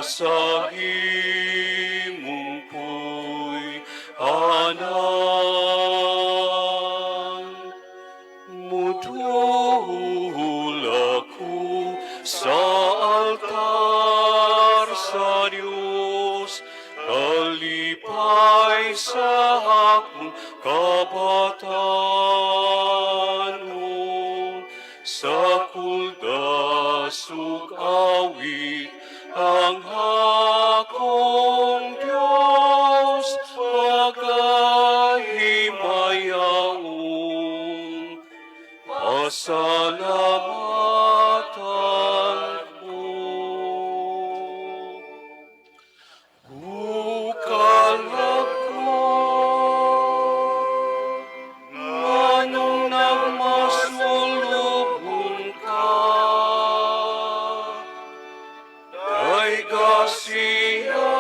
sa himong puy anan. Mudul ako sa altar sa Diyos, kalipay sa akong kabatanon. Sa kuldasog awit ang akong Diyos pagkahimayaon. Pasalamatan ko. Bukal ako, nganong nagmasulubong ka, dayga siya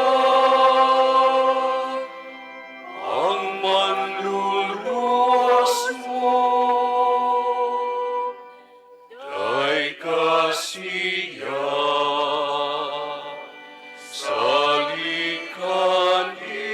ang manluluwas mo. Dayga siya salikan iya.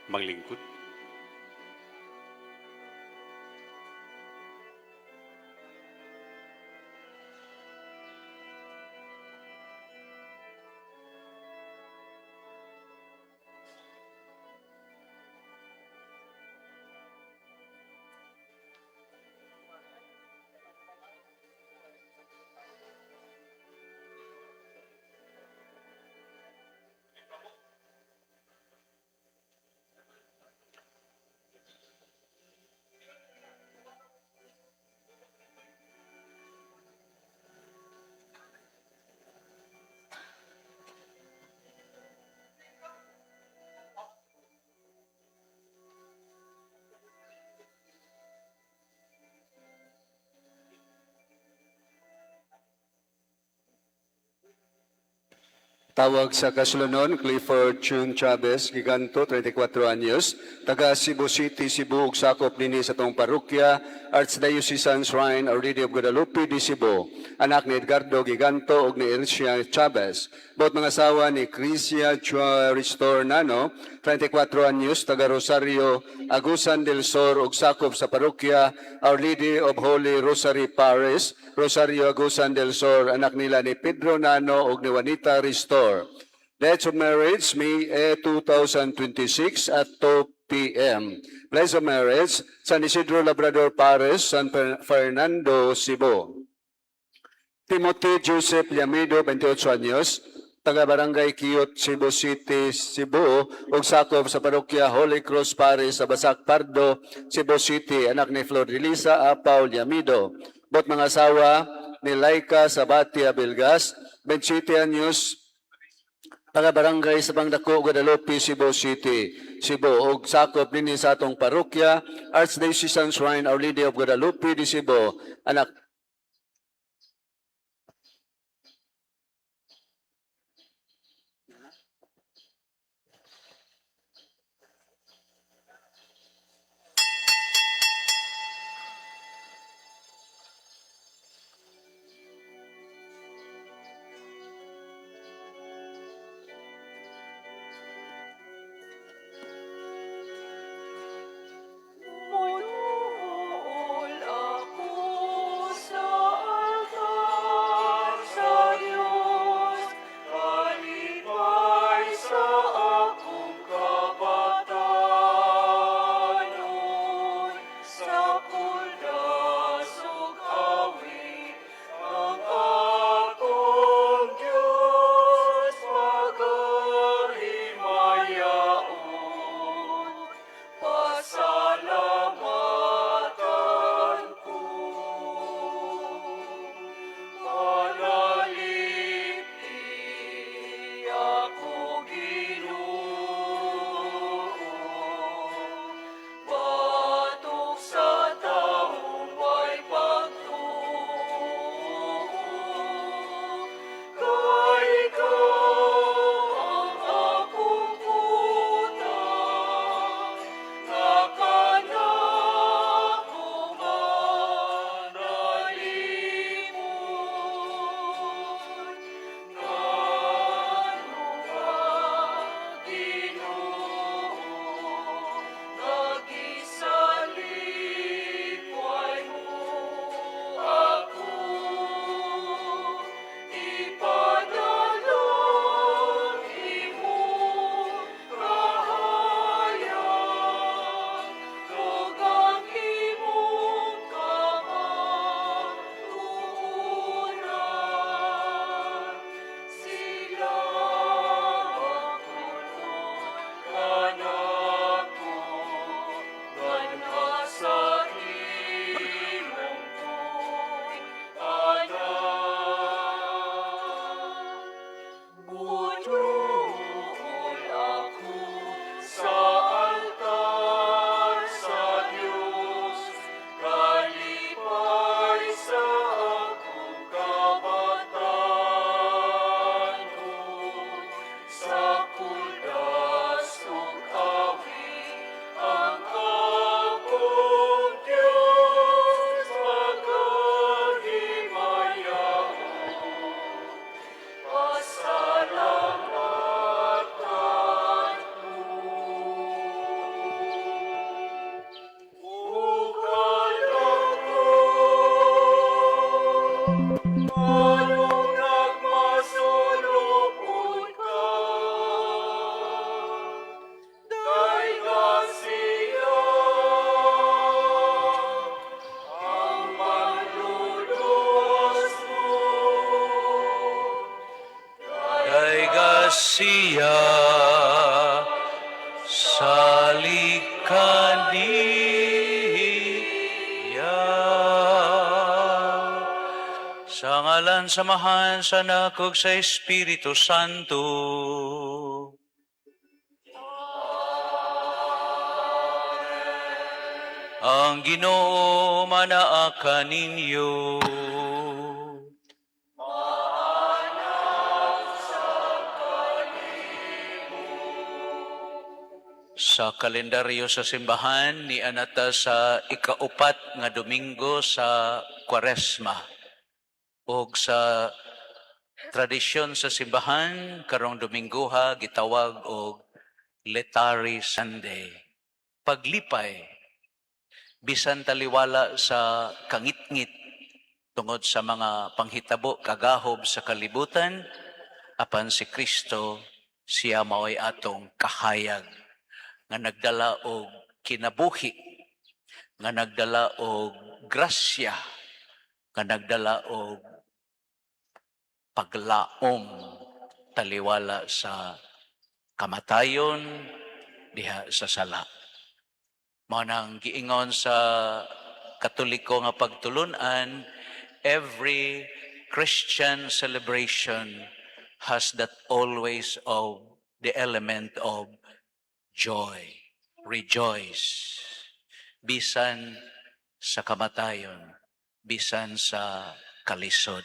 Manglingkod. Tawag sa kasulunod, Clifford Chun Chavez, Giganto, 34 anyos, taga Cebu City, Cebu, ug sakop dinhi sa tong parokya, Archdiocesan Shrine Our Lady of Guadalupe di Cebu. Anak ni Edgardo Giganto ug ni Ercia Chavez. Bot mga asawa ni Crisia Chua Ristornano, 34 anyos, taga Rosario, Agusan del Sur, ug sakop sa parokya Our Lady of Holy Rosary Parish, Rosario Agusan del Sur. Anak nila ni Pedro Nano ug ni Juanita Ristor. Dates of marriage, May 2026 at 2 p.m. Place of marriage, San Isidro Labrador Parish, San Fernando, Cebu. Timothy Joseph Llamido, 28 anyos, taga Barangay Kiyot, Cebu City, Cebu, ug sakop sa parokya Holy Cross Parish sa Basak Pardo, Cebu City. Anak ni Flordelisa Apaw Llamido. Bot mga asawa ni Laika Sabati Abelgas, 27 anyos, taga barangay sa Bangdako, Guadalupe, Cebu City, Cebu, ug sakop dinhi sa atong parokya Archdiocesan Shrine Our Lady of Guadalupe di Cebu. Anak Mudul ako siya sa likaniya. Sa ngalan samahan sa nakog sa Espiritu Santo. Ang Ginoo manaa ninyo. Sa kalendaryo sa simbahan ni anata sa ikaupat nga Domingo sa Kwaresma o sa tradisyon sa simbahan karong Domingoha gitawag og Letary Sunday. Paglipay bisan taliwala sa kangitngit tungod sa mga panghitabo kagahob sa kalibutan, apan si Kristo siya mao'y atong kahayag nga nagdala og kinabuhi, nga nagdala og grasya, nga nagdala og paglaom taliwala sa kamatayon diha sa sala. Mao nang giingon sa Katoliko nga pagtulunan, every Christian celebration has that always of the element of joy. Rejoice. Bisan sa kamatayon, bisan sa kalisod.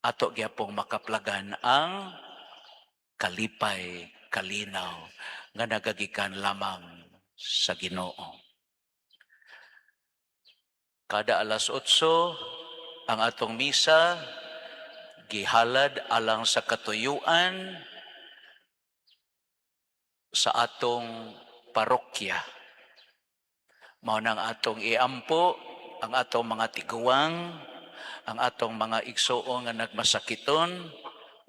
Ato gyapong makaplagan ang kalipay, kalinaw, nga nagagikan lamang sa Ginoo. Kada alas 8, ang atong misa, gihalad alang sa katuyuan sa atong parokya. Mao nang atong iampo ang atong mga tiguang, ang atong mga igsuon nga nagmasakiton,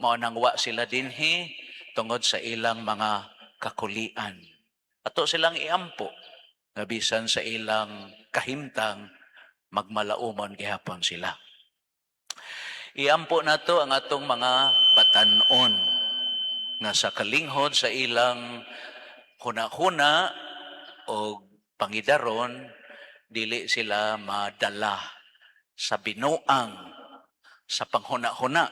mao nang wa sila dinhi tungod sa ilang mga kakulian. Ato silang iampo nga bisan sa ilang kahimtang magmalaumon gihapon sila. Iampo nato ang atong mga batan-on nga sa kalinghod sa ilang huna-huna o pangidaron, dili sila madala sa binuang, sa panghuna-huna,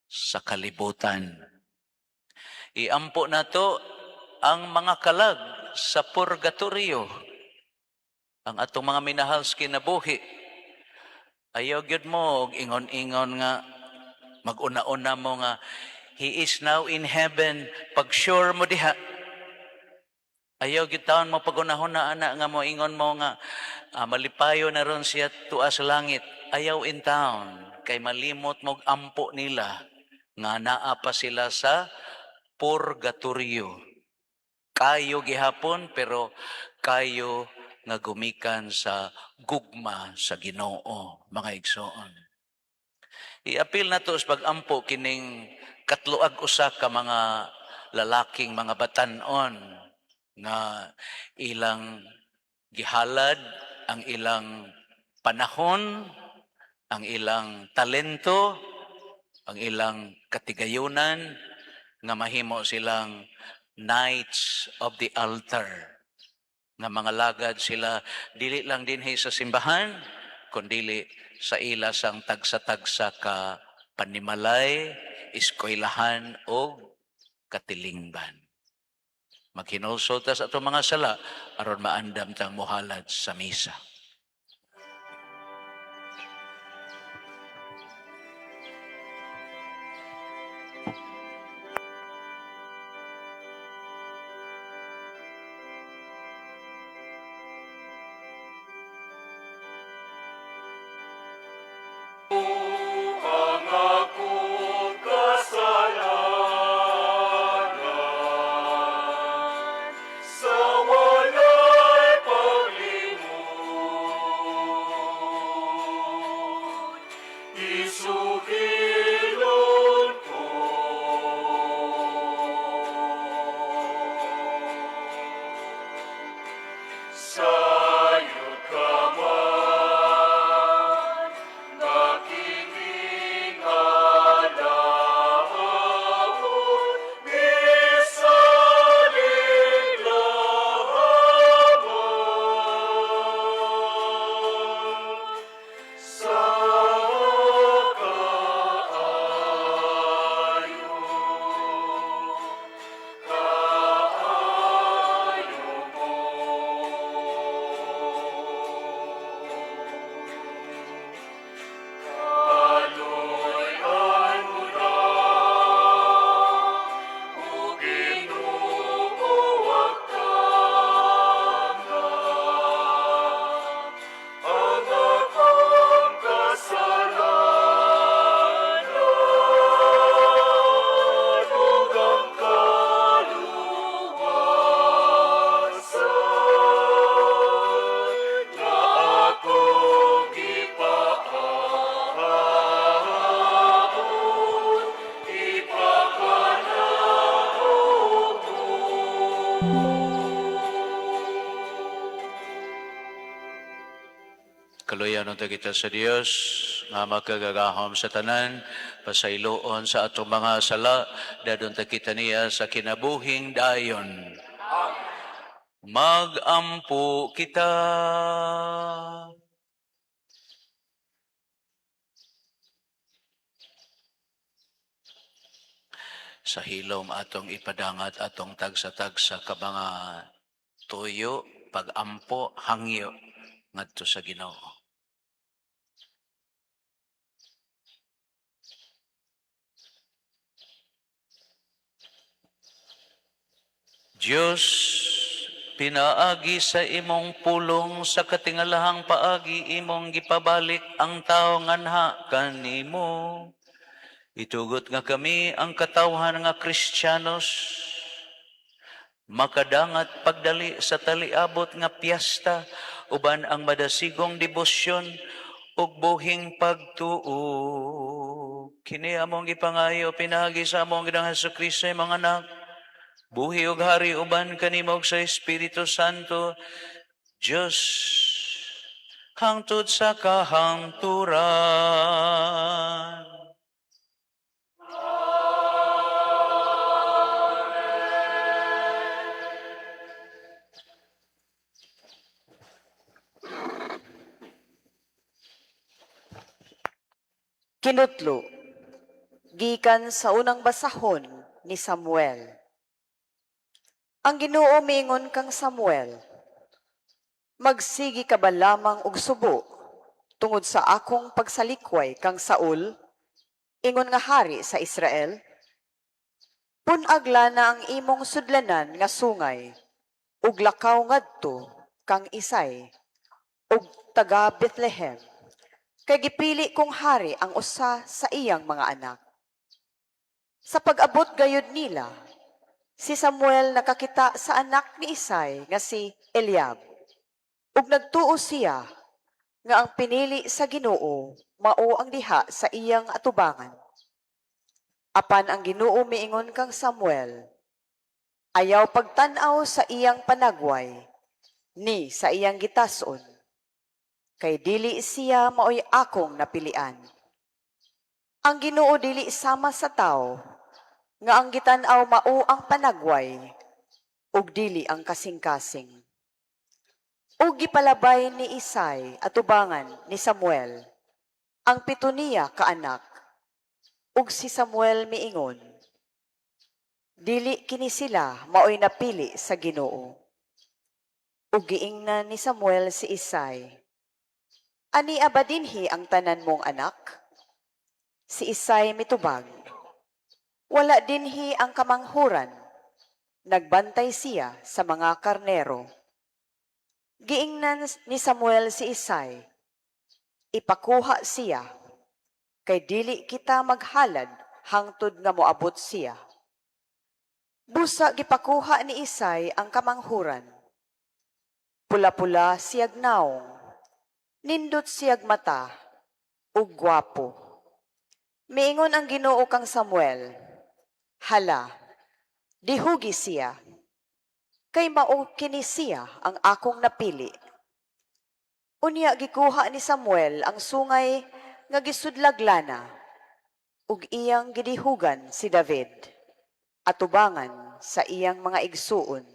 sa kalibutan. Iampo nato ang mga kalag sa purgatorio, ang atong mga minahal sa kinabuhi. Ayaw gyud mo og ingon-ingon nga mag-una-una mo nga He is now in heaven. Pag sure mo diha. Ayaw gitaon mo pag-unahuna ana nga mo ingon mo nga malipayo na ron siya tuwa sa langit. Ayaw in town kay malimot mo ampo nila nga naa pa sila sa purgatorio. Kayo gihapon pero kayo nga gumikan sa gugma sa Ginoo, mga igsoon. Iapil na to sa pag-ampo kining katluag usa ka mga lalaking mga batan-on nga ilang gihalad ang ilang panahon, ang ilang talento, ang ilang katigayunan nga mahimo silang Knights of the Altar. Nga mga lagad sila dili lang dinhi sa simbahan kundi sa ila sang tagsa-tagsa ka panimalay, eskwelahan o katilingban. Maghinulsol ta sa atong mga sala aron maandam tang mohalad sa misa. Ang akong kasalanan sa walay paglimot. unta kita sa Dios nga makagagahom sa tanan, pasayloon sa atong mga sala, dadon ta kita niya sa kinabuhing dayon. Magampo kita. Sa hilom atong ipadangat atong tagsa-tagsa ka mga tuyo, pagampo, hangyo ngadto sa Ginoo. Diyos, pinaagi sa imong pulong sa katingalahang paagi imong gipabalik ang tao nganha kanimo. Itugot nga kami ang katawhan nga Kristiyanos, makadangat pagdali sa taliabot nga piyesta, uban ang madasigong debosyon ug buhing pagtuo. Kini among gipangayo pinagi sa among Ginoong Hesukristo mga anak, buhi ug hari uban kanimo sa Espiritu Santo, Diyos hangtod sa kahangturan. Kinutlo, gikan sa unang basahon ni Samuel. Ang Ginoo miingon kang Samuel, magsigi ka ba lamang og subo tungod sa akong pagsalikway kang Saul, ingon nga hari sa Israel? Punagla na ang imong sudlanan nga sungay, ug lakaw ngadto kang Isay, ug taga Bethlehem. Kay gipili kong hari ang usa sa iyang mga anak. Sa pag-abot gayud nila, si Samuel nakakita sa anak ni Isay nga si Eliab, ug nagtuo siya nga ang pinili sa Ginoo mao ang diha sa iyang atubangan. Apan ang Ginoo miingon kang Samuel, ayaw pagtan-aw sa iyang panagway, ni sa iyang gitason, kay dili siya maoy akong napilian. Ang Ginoo dili sama sa tao, nga ang gitan-aw mao ang panagway, ug dili ang kasing-kasing. Ug gipalabay ni Isay atubangan ni Samuel, ang pito niya kaanak, ug si Samuel miingon, dili kini sila maoy napili sa Ginoo. Ug giingnan ni Samuel si Isay, ani aba dinhi ang tanan mong anak? Si Isay mitubag, wala dinhi ang kamanghuran, nagbantay siya sa mga karnero. Giingnan ni Samuel si Isay, ipakuha siya, kay dili kita maghalad hangtod nga moabot siya. Busa gipakuha ni Isay ang kamanghuran. Pula-pula siyag naong, nindot siyag mata, ug gwapo. Miingon ang Ginoo kang Samuel, hala, dihugi siya, kay mao kini siya ang akong napili. Unya gikuha ni Samuel ang sungay nga gisudlaglana, ug iyang gidihugan si David, atubangan sa iyang mga igsuon.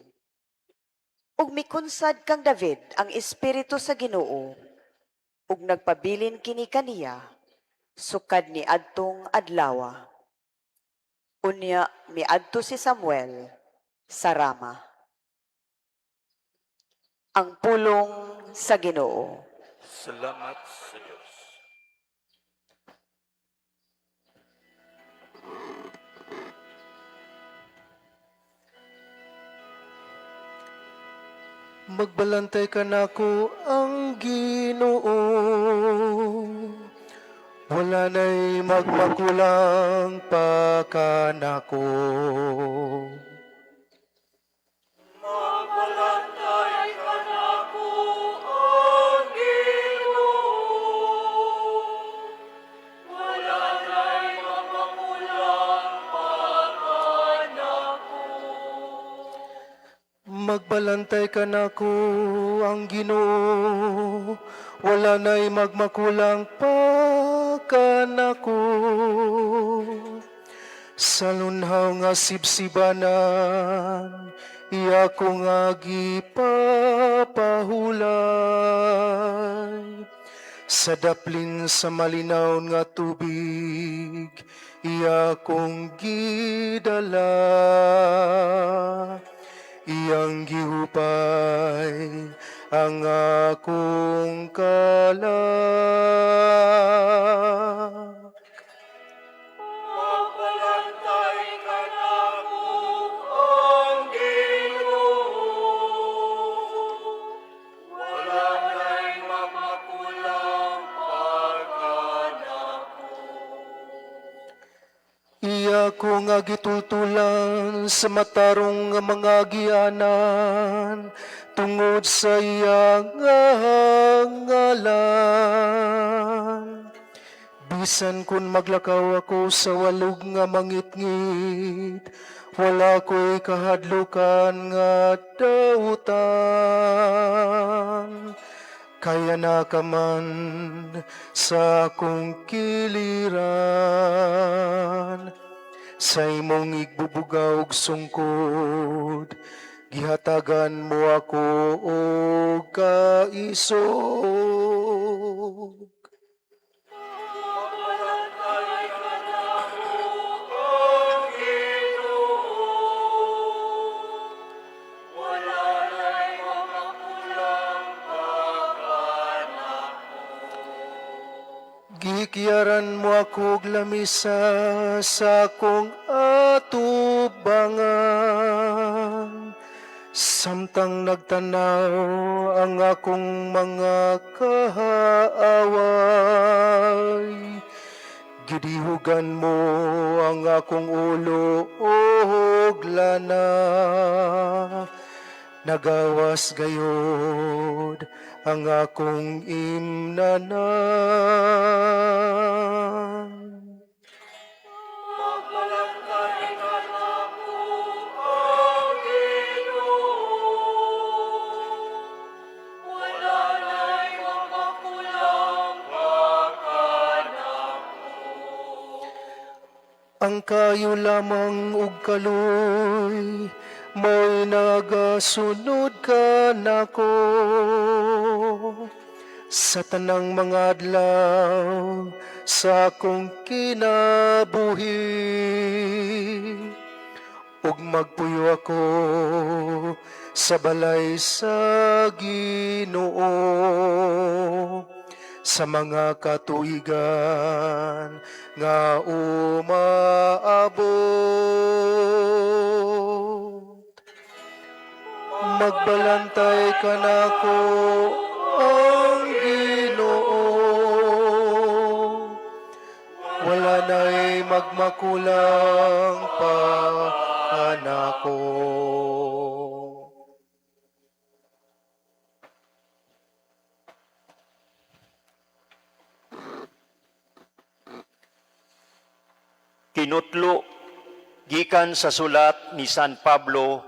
Ug mikunsad kang David ang espiritu sa Ginoo, ug nagpabilin kini kaniya, sukad ni adtong adlawa. Unya miadto si Samuel sa Rama. Ang pulong sa Ginoo. Salamat sa Diyos. Magbalantay ka nako ang Ginoo, wala na'y magmakulang pa ka nako. Magbalantay ka nako ang Ginoo, wala na'y mamamulang pa ka nako. Magbalantay ka nako ang Ginoo, wala na'y magmakulang pa ka nako. Sa lunhaw nga sibsibanan, iya ko nga gipapahulay. Sa daplin sa malinaw nga tubig, iya kong gidala. Iyang gihupay ang akong kalag. Iya ko nga gitultulan sa matarong nga mga gianan, tungod sa iya nga ngalan. Bisan kun maglakaw ako sa walog nga mangitngit, wala ko'y kahadlukan nga dautan. Kaya na ka man sa akong kiliran, sa imong igbubuga og sungkod, gihatagan mo ako og kaisog. Gikiyaran mo ako og lamisa sa akong atubangan. Samtang nagtanaw ang akong mga kahaaway, gidihugan mo ang akong ulo og lana. Nagawas gayod ang akong imnanan. Ang kayo lamang ug kaloy, mo'y nagasunod ka nako. Sa tanang mga adlaw, sa akong kinabuhi, ug magpuyo ako sa balay sa Ginoo. Sa mga katuigan nga umaabot, magbalantay ka nako ang Ginoo, wala na'y magmakulang pa anako. Kinutlo gikan sa sulat ni San Pablo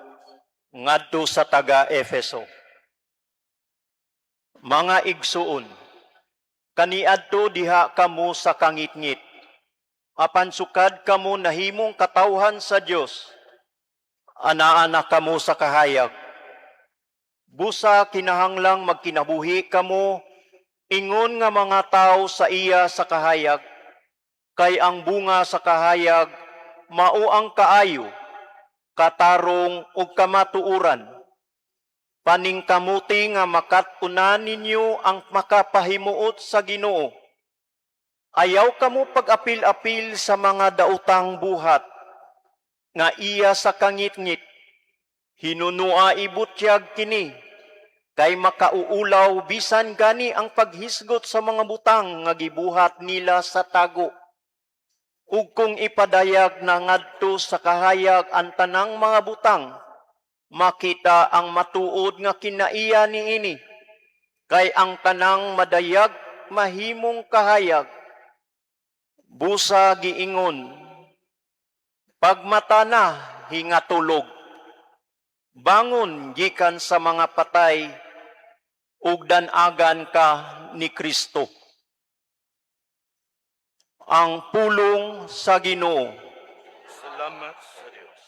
ngadto sa taga Efeso. Mga igsuon, kaniadto diha kamo sa kangitngit, apan sukad kamo nahimong katawhan sa Dios, ana-ana kamo sa kahayag. Busa kinahanglang magkinabuhi kamo ingon nga mga tao sa iya sa kahayag, kay ang bunga sa kahayag mao ang kaayo, katarong ug kamatuoran. Paningkamuti nga makatunan ninyo ang makapahimuot sa Ginoo. Ayaw kamo pag-apil-apil sa mga daotang buhat nga iya sa kangitngit. Hinunua ibutyag kini kay makauulaw bisan gani ang paghisgot sa mga butang nga gibuhat nila sa tago. Ug kung ipadayag na ngadto sa kahayag ang tanang mga butang, makita ang matuod nga kinaiya niini, kay ang tanang madayag mahimong kahayag. Busa giingon, pagmata na hingatulog, bangon gikan sa mga patay, ug danagan ka ni Kristo. Ang pulong sa Ginoo. Salamat sa Dios.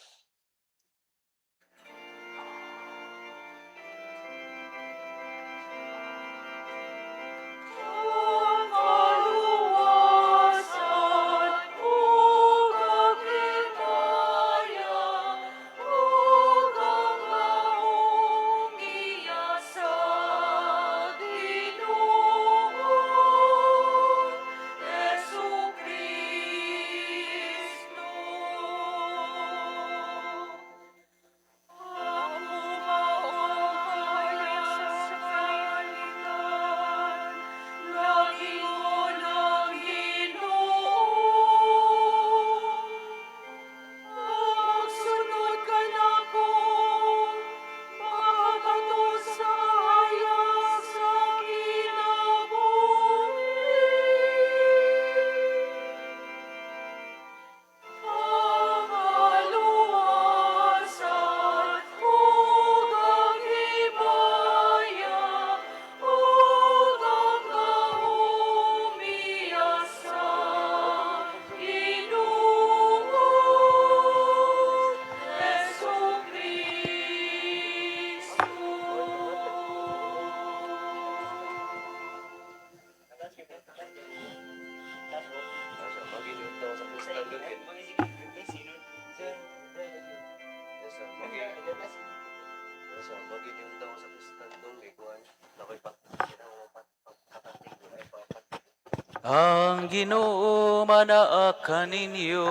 Ang Ginoo manaa ninyo.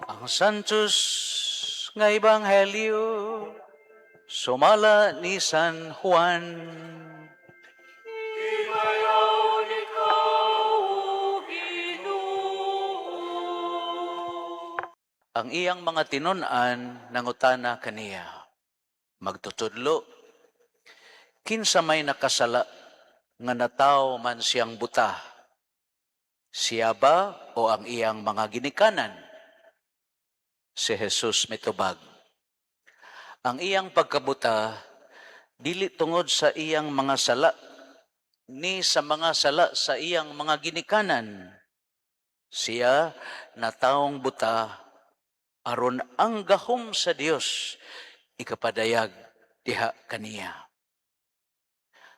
Ang Santos nga Ebanghelyo sumala ni San Juan. Ang iyang mga tinun-an nangutana kaniya, magtutudlo, kinsa may nakasala nga nataw man siyang buta, siya ba o ang iyang mga ginikanan? Si Jesus mitubag, ang iyang pagkabuta, dili tungod sa iyang mga sala, ni sa mga sala sa iyang mga ginikanan. Siya nataong buta, aron ang gahom sa Dios ikapadayag diha kaniya.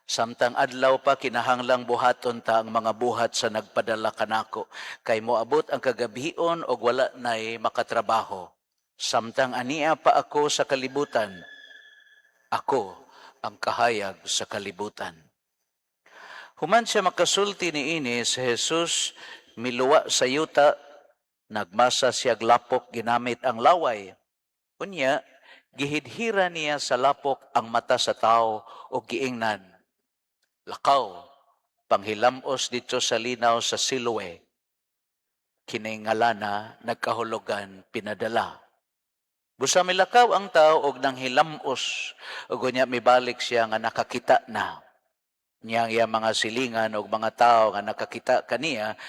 Samtang adlaw pa kinahanglang buhaton ta ang mga buhat sa nagpadala kanako, kay moabot ang kagabion og wala nay makatrabaho. Samtang ania pa ako sa kalibutan, ako ang kahayag sa kalibutan. Human siya makasulti niini si Jesus miluwa sa yuta, nagmasa siya lapok ginamit ang laway. Unya, gihidhira niya sa lapok ang mata sa tao o giingnan. Lakaw, panghilamos dito sa linaw sa Siloe. Kiningalana, nagkahulugan, pinadala. Busa milakaw ang tao og nang hilamos, ug unya mibalik siya nga nakakita na. Niyang iya mga silingan og mga tao nga nakakita kaniya,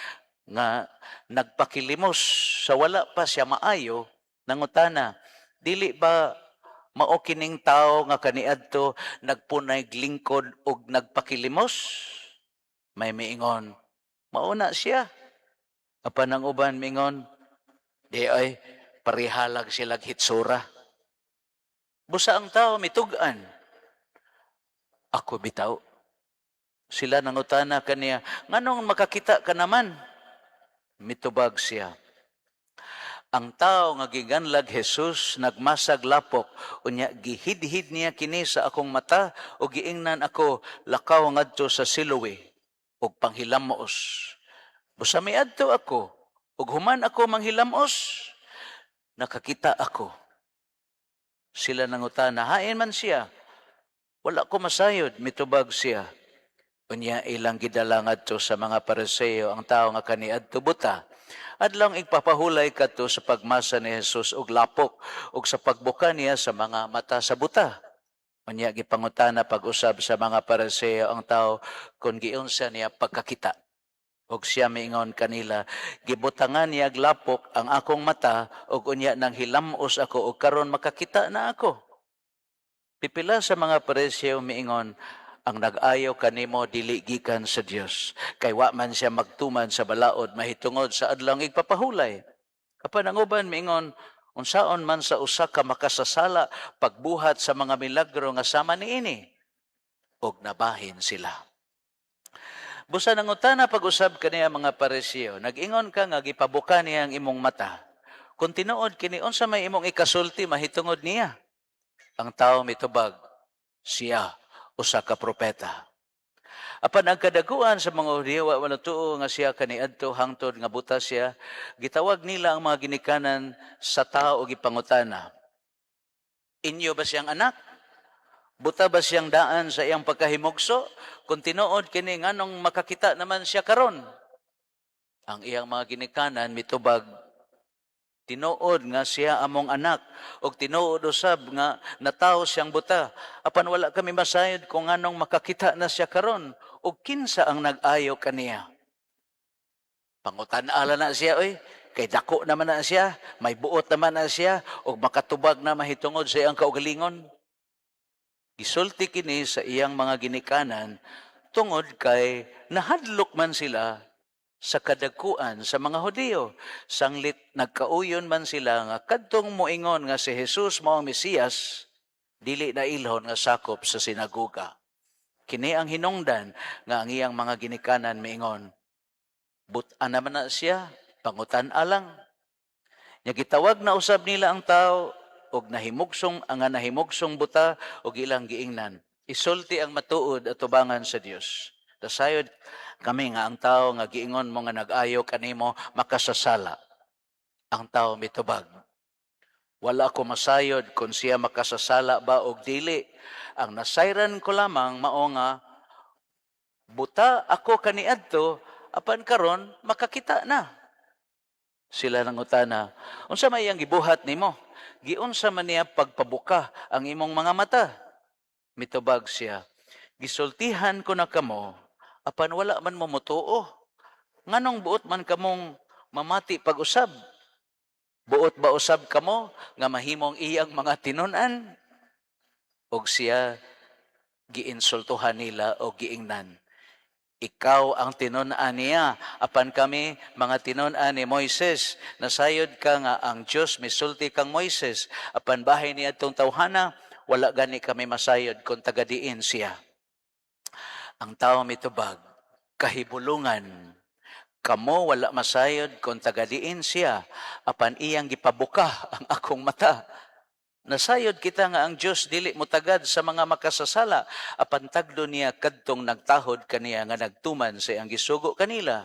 nga nagpakilimos sa wala pa siya maayo, nangutana, dili ba mao kining tao nga kaniadto nagpunay lingkod og nagpakilimos? May miingon, mauna siya. Apan ang uban miingon, di ay parihalag sila hitsura. Busa ang tao mitugan. Ako bitaw. Sila nangutana kaniya, nganong makakita ka naman? Mitubag siya. Ang tao nga giganlag Jesus nagmasag lapok, unya gihidhid niya kini sa akong mata o giingnan ako lakaw ngadto sa Siloe ug panghilamos. Busa miadto ako ug human ako manghilamos, nakakita ako. Sila nangutana, hain man siya. Wala ko masayod, mitubag siya. Unya ilang gidala ngadto sa mga Pariseo ang tao nga kaniadto buta. Adlong igpapahulay kadto sa pagmasa ni Jesus og lapok ug sa pagbuka niya sa mga mata sa buta. Unya gipangutana pag-usab sa mga Pariseo ang tao kung giunsa niya pagkakita. Og siya miingon kanila, gibutangan niya glapok ang akong mata, og unya nang hilamos ako, og karon makakita na ako. Pipila sa mga Pariseo miingon, ang nag-ayo kanimo dili gikan sa Dios. Kay wa man siya magtuman sa balaod mahitungod sa adlang igpapahulay. Apan ang uban miingon, unsaon man sa usa ka makasasala pagbuhat sa mga milagro nga sama niini. Og nabahin sila. Busa nangutana pag-usab kaniya mga Pariseo, nag-ingon ka nga gipabuka niya ang imong mata. Kung tinuod kini unsa may imong ikasulti mahitungod niya. Ang tao mitubag, siya usa ka propeta. Apan ang kadaguan sa mga Hudiyo wa natuo nga siya kaniadto hangtod nga buta siya, gitawag nila ang mga ginikanan sa tao og gipangutana. Inyo ba siyang anak? Buta ba siyang daan sa iyang pagkahimugso? Kung tinuod kini nganong makakita naman siya karon? Ang iyang mga ginikanan mitubag, tinuod nga siya among anak, og tinuod usab nga natawo siyang buta. Apan wala kami masayod kung nganong makakita na siya karon, og kinsa ang nag-ayo kaniya. Pangutan-ala na siya, oy. Kay dako naman na siya, may buot naman na siya, og makatubag na mahitungod sa iyang kaugalingon. Gisulti kini sa iyang mga ginikanan tungod kay nahadlok man sila sa kadagkuan sa mga Hudiyo. Sanglit nagkauyon man sila nga kadtong moingon nga si Jesus mao ang Mesiyas, dili na ilhon nga sakop sa sinagoga. Kini ang hinungdan nga ang iyang mga ginikanan miingon, butan naman na siya, pangutan alang. Nya gitawag na usab nila ang tao og nahimugsong buta og ilang giingnan. Isulti ang matuod at tubangan sa Dios. Dasayod kami nga ang tao nga giingon mo nga nag-ayo kanimo makasasala. Ang tao mitubag. Wala ko masayod kung siya makasasala ba og dili. Ang nasayran ko lamang mao nga buta ako kaniadto apan karon makakita na. Sila nangutana, unsa may iyang gibuhat nimo? Giunsa man niya pagpabuka ang imong mga mata? Mitubag siya, gisultihan ko na kamo, apan wala man mo mutuo. Nganong buot man kamong mamati pag-usab? Buot ba usab kamo nga mahimong iyang mga tinunan? Og siya giinsultuhan nila o giingnan. Ikaw ang tinunan niya, apan kami mga tinunan ni Moises. Nasayod ka nga ang Diyos misulti kang Moises, apan bahay niya itong tawhana, wala gani kami masayod kung tagadiin siya. Ang tao mitubag, kahibulungan, kamo wala masayod kung tagadiin siya, apan iyang gipabuka ang akong mata. Nasayod kita nga ang Diyos dili mutagad sa mga makasasala, apan tagdo niya kadtong nagtahod kaniya nga nagtuman sa iyang gisugo kanila.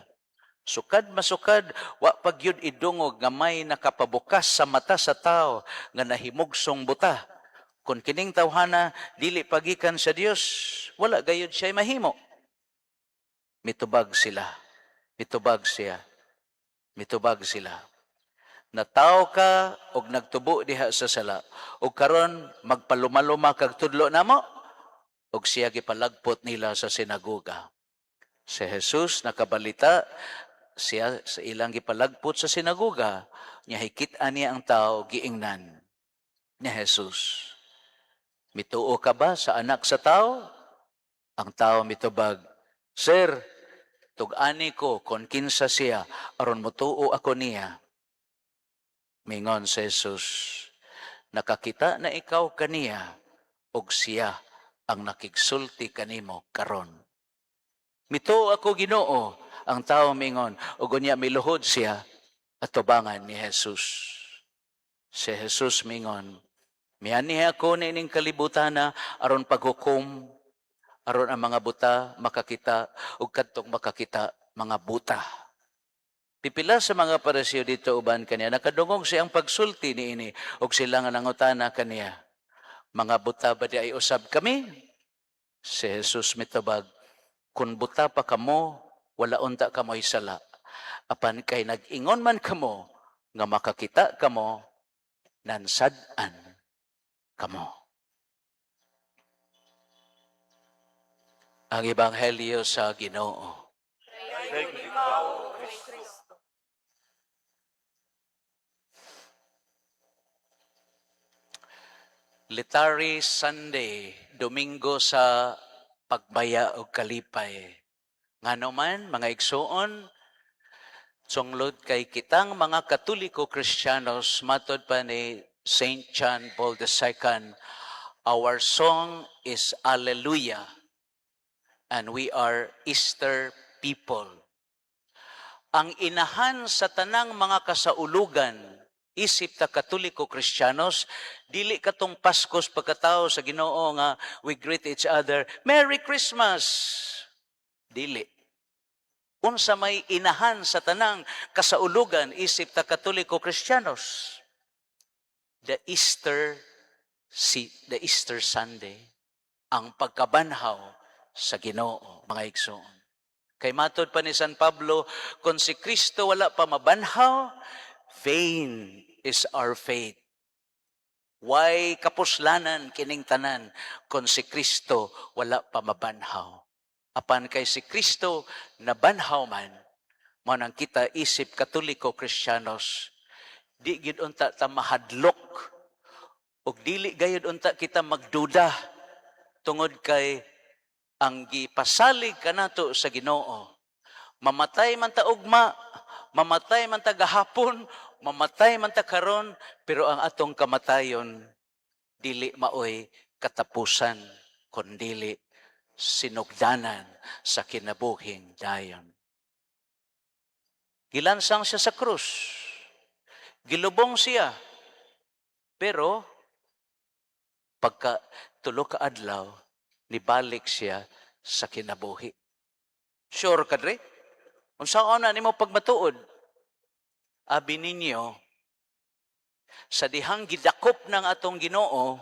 Sukad masukad, wa pagyud idungog nga may nakapabukas sa mata sa tao nga nahimugsong buta. Kung kining tawhana dili pagikan sa Dios, wala gayud siya mahimo. Mitubag sila. Mitubag siya. Mitubag sila. Nataw ka og nagtubo diha sa sala. Og karon magpaluma-luma kag tudlo namo. Og siya gipalagpot nila sa sinagoga. Si Jesus nakabalita siya sa ilang gipalagpot sa sinagoga, nya hikit-an niya ang tao giingnan ni Jesus. Mituo ka ba sa anak sa tao? Ang tao mitubag, Sir, tug-ani ko kon kinsa siya aron mutuo ako niya. Mingon si Jesus, nakakita na ikaw kaniya og siya ang nakigsulti kanimo karon. Mituo ako Ginoo, ang tao mingon, ug unya miluhod siya at tubangan ni Jesus. Si Jesus mingon, miani ako nining kalibutana aron paghukom, aron ang mga buta makakita ug kadtong makakita mga buta. Pipila sa mga Pariseo dito uban kaniya, nakadungog siyang pagsulti niini ug sila nga nangutana kaniya, mga buta ba di ay usab kami? Si Jesus mitubag, kun buta pa kamo, wala unta kamoy sala. Apan kay nag-ingon man kamo, nga makakita kamo, nansad-an kamo. Ang Ebanghelyo sa Ginoo. Litary Sunday, Domingo sa pagbaya o kalipay. Ngano man, mga igsoon, sunglod kay kitang mga Katoliko Kristiyanos, matod pa ni Saint John Paul II, our song is Alleluia, and we are Easter people. Ang inahan sa tanang mga kasaulugan, isip ta Katoliko Kristiyanos, dili katong Paskos pagkatao sa Ginoo nga we greet each other, Merry Christmas! Dili. Unsa may inahan sa tanang kasaulugan, isip ta Katoliko Kristiyanos, the Easter Sunday, ang pagkabanhaw sa Ginoo, mga igsoon. Kay matod pa ni San Pablo, kung si Kristo wala pa mabanhaw, vain is our faith. Why kapuslanan kining tanan kung si Kristo wala pa mabanhaw? Apan kay si Kristo nabanhaw man, mao nang kita isip Katoliko Kristiyanos, di gid unta ta mahadlok ug dili gayud unta kita magduda tungod kay ang gipasalig kanato sa Ginoo. Mamatay man ta ugma, mamatay man ta gahapon, mamatay man ta karon, pero ang atong kamatayon dili maoy katapusan kundi sinugdanan sa kinabuhing dayon. Gilansang siya sa krus. Gilubong siya. Pero pagka tulo ka adlaw, nibalik siya sa kinabuhi. Sure ka dre? Unsaon na nimo pagmatuod? Abi ninyo, sa dihang gidakop ng atong Ginoo,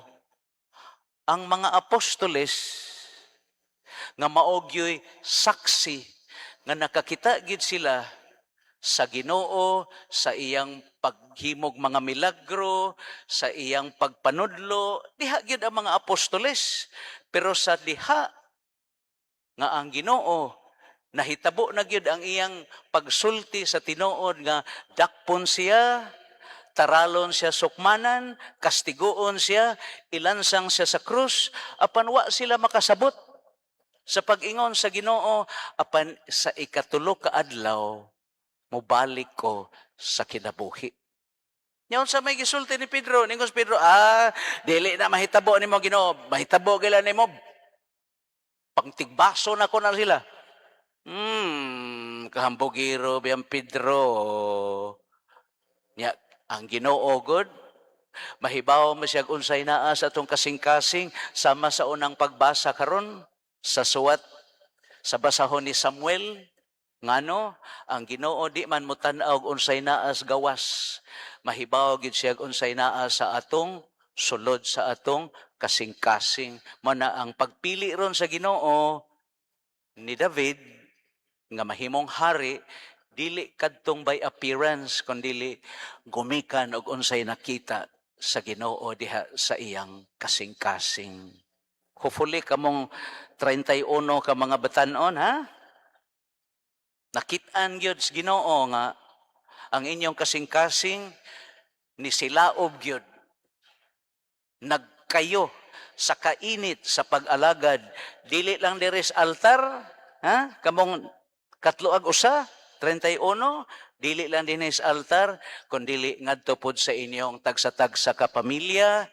ang mga apostoles nga maogyoy saksi nga nakakita gid sila sa Ginoo, sa iyang paghimog mga milagro, sa iyang pagpanudlo, diha gid ang mga apostoles. Pero sa diha nga ang Ginoo, nahitabo na gyud ang iyang pagsulti sa tinuod nga dakpon siya, taralon siya sukmanan, kastigoon siya, ilansang siya sa krus, apan wa sila makasabot sa pag-ingon sa Ginoo, apan sa ikatulo ka adlaw mobalik ko sa kinabuhi. Nyon sa may gisulti ni Pedro, ningos Pedro, dili na mahitabo nimo Ginoo, mahitabo gila nimo. Pangtigbaso na ko na sila. Kahambogiro biyang Pedro. Nya, ang Ginoo god, mahibaw mo siya unsay naa sa atong kasing-kasing sama sa unang pagbasa karon sa suwat sa basahon ni Samuel. Ngano, ang Ginoo di man mo tan-aw unsay naa sa gawas. Mahibaw gid siya unsay naa sa atong sulod sa atong kasing-kasing. Mao na ang pagpili ron sa Ginoo ni David nga mahimong hari, dili kadtong by appearance kundi gumikan og unsay nakita sa Ginoo diha sa iyang kasing-kasing. Hopefully kamong 31 ka mga batan-on, ha? Nakit-an gyud sa Ginoo nga ang inyong kasing-kasing ni silaob gyud. Nagkayo sa kainit sa pag-alagad, dili lang diri sa altar, ha? Kamong katluag usa, 31, dili lang din sa altar, kundi ngadto pod sa inyong tagsa-tagsa ka pamilya,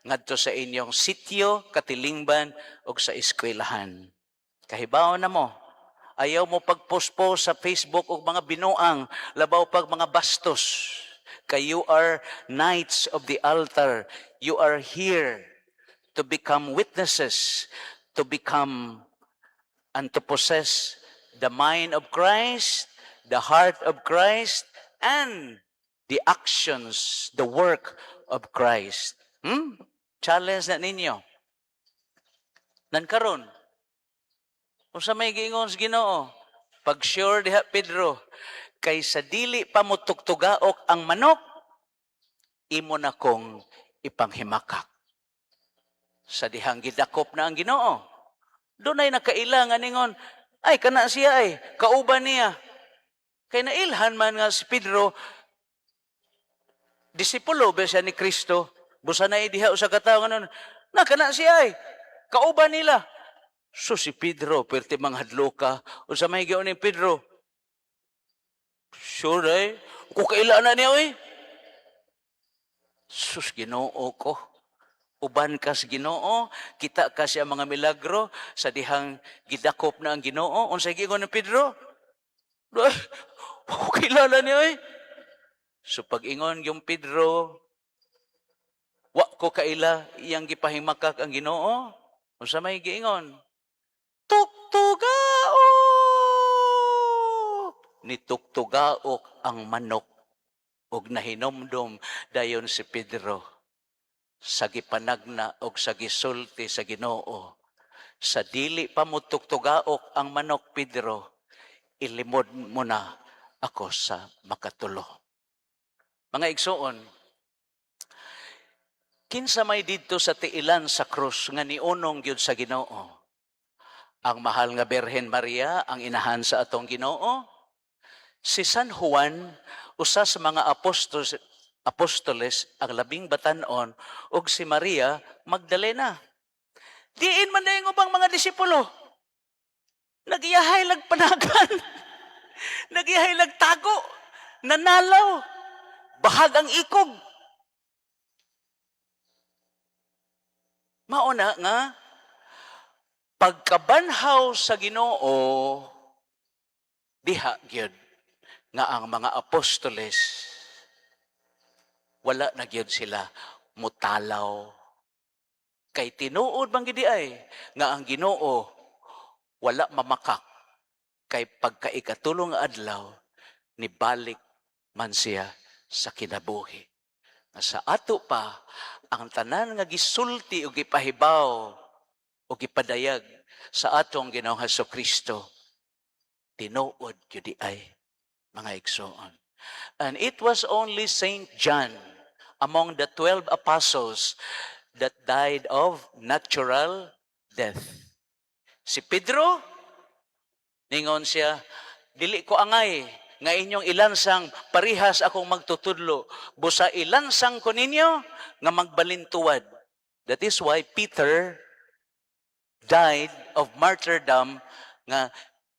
ngadto sa inyong sityo, katilingban, ug sa eskwelahan. Kahibaw na mo, ayaw mo pag-post sa Facebook o mga binuang, labaw pag mga bastos. Kay you are knights of the altar. You are here to become witnesses, to become and to possess the mind of Christ, the heart of Christ, and the actions, the work of Christ. Challenge na ninyo. Nankaron, kung sa may giingon sa Ginoo, pag sure diha Pedro, kay sa dili pa mo tugtugaok ang manok, imo na kong ipanghimakak. Sa dihang gidakop na ang Ginoo, doon ay nakailangan ningon, ay kana siya ay, kauban niya. Kay nailhan man nga si Pedro, disipulo ba siya ni Kristo, Busa na idiha sa katao nga nakana siya ay. Kauban nila. So si Pedro, perti mga hadloka. O sa may ni Pedro, sure ay, kung kailan na niya ay. Sus, Ginoo ko. Uban ka sa Ginoo, kita ka siya mga milagro sa dihang gidakop na ang Ginoo. Unsay giingon ni Pedro? Kilala niya eh. So pag-ingon yung Pedro, wa ko kaila iyang gipahimakak ang Ginoo. Unsa may giingon? Tuktugaok! Ni tuktugaok ang manok og nahinomdom dayon si Pedro sa gipanagna og sa gisulti sa Ginoo. Sa dili pa mo tuktugaok ang manok, Pedro, ilimod mo na ako sa makatulo. Mga igsoon, kinsa may didto sa tiilan sa krus nga niunong gyud sa Ginoo? Ang mahal nga Birhen Maria, ang inahan sa atong Ginoo. Si San Juan, usa sa mga apostoles, ang labing batanon, ug si Maria Magdalena. Diin man na yung ubang mga disipulo. Nagiyahay panagan. Nagiyahay tago. Nanalaw. Bahag ang ikog. Mauna nga, pagkabanhaw sa Ginoo, diha gyud nga ang mga apostoles, wala na gyud sila mutalaw. Kay tinuod bang gidi ay nga ang Ginoo wala mamakak kay pagkaikatulong nga adlaw ni balik man siya sa kinabuhi. Nga sa ato pa ang tanan nga gisulti o gipahibaw o gipadayag sa atong Ginoong Hesukristo, tinuod gyud ay mga igsoon. And it was only Saint John among the 12 apostles that died of natural death. Si Pedro, ningon siya, dili ko angay, nga inyong ilansang parihas akong magtutudlo. Busa ilansang ko ninyo, nga magbalintuwad. That is why Peter died of martyrdom, nga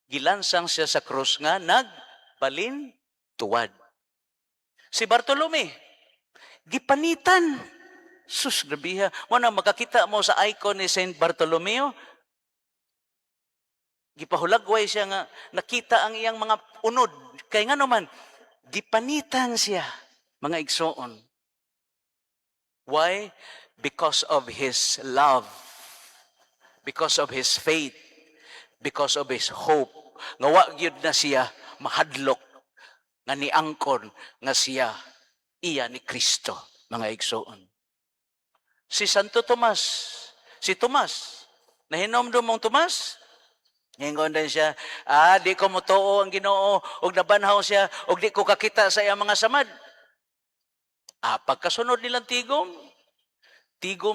gilansang siya sa krus, nga nagbalintuwad. Si Bartolome, gipanitan. Sus, grabiha. Muna, makakita mo sa icon ni Saint Bartolomeo, gipahulagway siya nga, nakita ang iyang mga unod. Kaya nga naman, gipanitan siya, mga igsoon. Why? Because of his love, because of his faith, because of his hope. Nga wagyud na siya mahadlok, nga niangkon nga siya, iya ni Kristo, mga igsoon. Si Santo Tomas, si Tomas, nahinomdom mong Tomas, ngayon din siya, di ko mutuo ang Ginoo, og nabanhaw siya, og di ko kakita sa iyang mga samad. Pagkasunod nilang tigom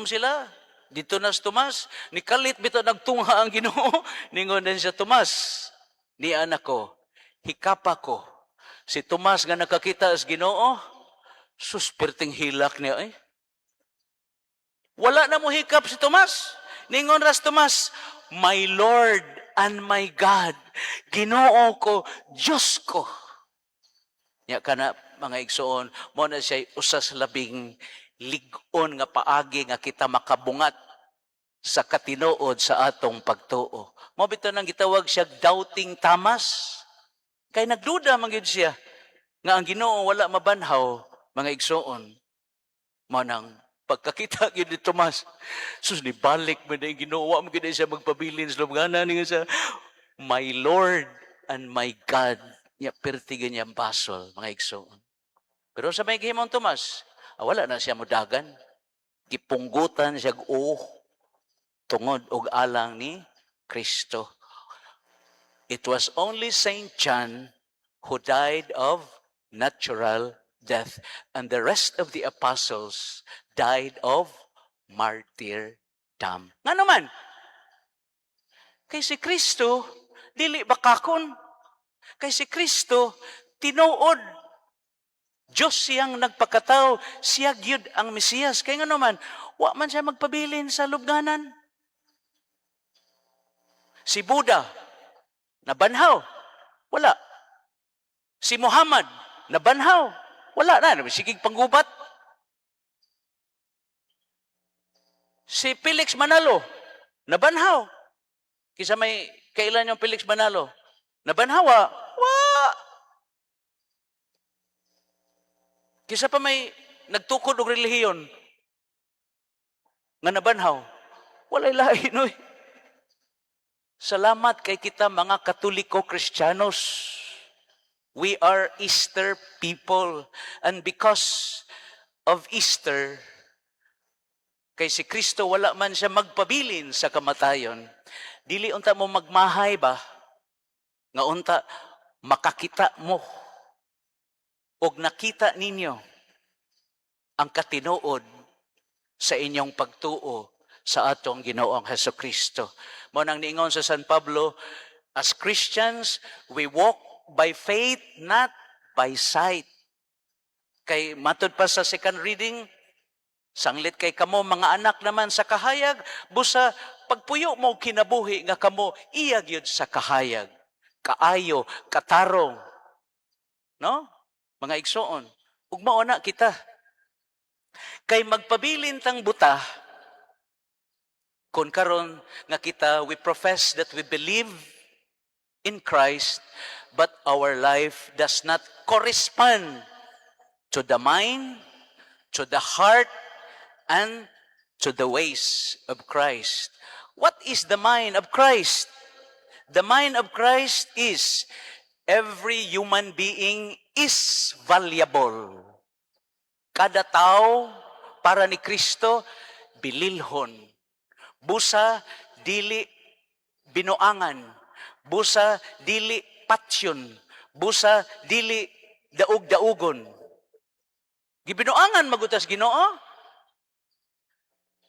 sila, dito na si Tomas, ni kalit bito nagtungha ang Ginoo, ningon din siya, Tomas, ni anak ko, hikapa ko, si Tomas nga nakakita sa Ginoo, susperting hilak niya eh. Wala na mo hikap si Tomas. Ningon ras Tomas, my Lord and my God, Ginoo ko, Diyos ko. Nya kana mga igsoon, mo na siya usas labing lig-on nga paagi nga kita makabungat sa katinuod sa atong pagtuo. Mo bitaw nang gitawag siya doubting Thomas. Kay nagduda man gyud siya nga ang Ginoo wala mabanhaw, mga igsoon. Mo nang pagkakita gyud ni Tomas, sus ni balik man ang Ginoo, wa man gyud siya magpabilin sa lubnganan nga sa my Lord and my God. Nya pertigan niya basol, mga igsoon. Pero sa may gihimong Tomas, wala na siya mudagan. Gipunggutan siya tungod og alang ni Kristo. It was only Saint John who died of natural death, and the rest of the apostles died of martyrdom. Nga naman, kay si Kristo, dili bakakon. Kay si Kristo, tinuod. Diyos siyang nagpakatao, siya gyud ang Mesiyas. Kaya nga naman, wa man siya magpabilin sa lubnganan. Si Buddha, nabanhaw, wala. Si Muhammad, nabanhaw, wala na. Sigig panggubat. Si Felix Manalo, nabanhaw. Kisa may kailan yung Felix Manalo? Nabanhawa? Wa! Kisa pa may nagtukod og relihiyon nga nabanhaw. Walay lain, oy. Salamat kay kita mga Katoliko Kristiyanos. We are Easter people. And because of Easter, kay si Kristo wala man siya magpabilin sa kamatayon, dili unta mo magmahay ba? Nga unta makakita mo og nakita ninyo ang katinuod sa inyong pagtuo sa atong Ginoong Hesukristo. Mao nang niingon sa San Pablo, as Christians, we walk by faith, not by sight. Kay matud pa sa second reading, sanglit kay kamo mga anak naman sa kahayag, busa pagpuyo mo kinabuhi nga kamo iyag yun sa kahayag. Kaayo, katarong. No? Mga igsoon. Ug mao na kita. Kay magpabilin tang buta, kung karon nga kita, we profess that we believe in Christ, but our life does not correspond to the mind, to the heart, and to the ways of Christ. What is the mind of Christ? The mind of Christ is every human being is valuable. Kada tao para ni Kristo bililhon. Busa dili binuangan. Busa dili patsyon. Busa dili daug-daugon. Gibinuangan magutas Ginoo.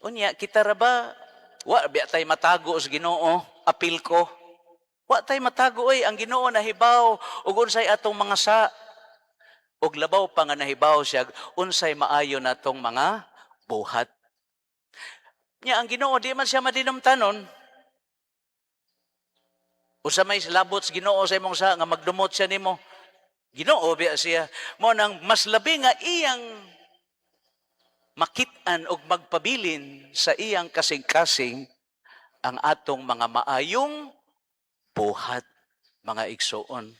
Unya kita ra ba wa biya tay matago sa Ginoo, apil ko. Wa tay matago ang Ginoo nahibaw ug unsay atong mga sa ug labaw pa nga nahibaw siya unsay maayo natong mga buhat. Nya ang Ginoo di man siya madinumtanon. Usa may labot sa Ginoo sa imong sa nga magdumot siya nimo. Ginoo biya siya mo nang mas labi nga iyang makit-an og magpabilin sa iyang kasing-kasing ang atong mga maayong buhat, mga igsoon.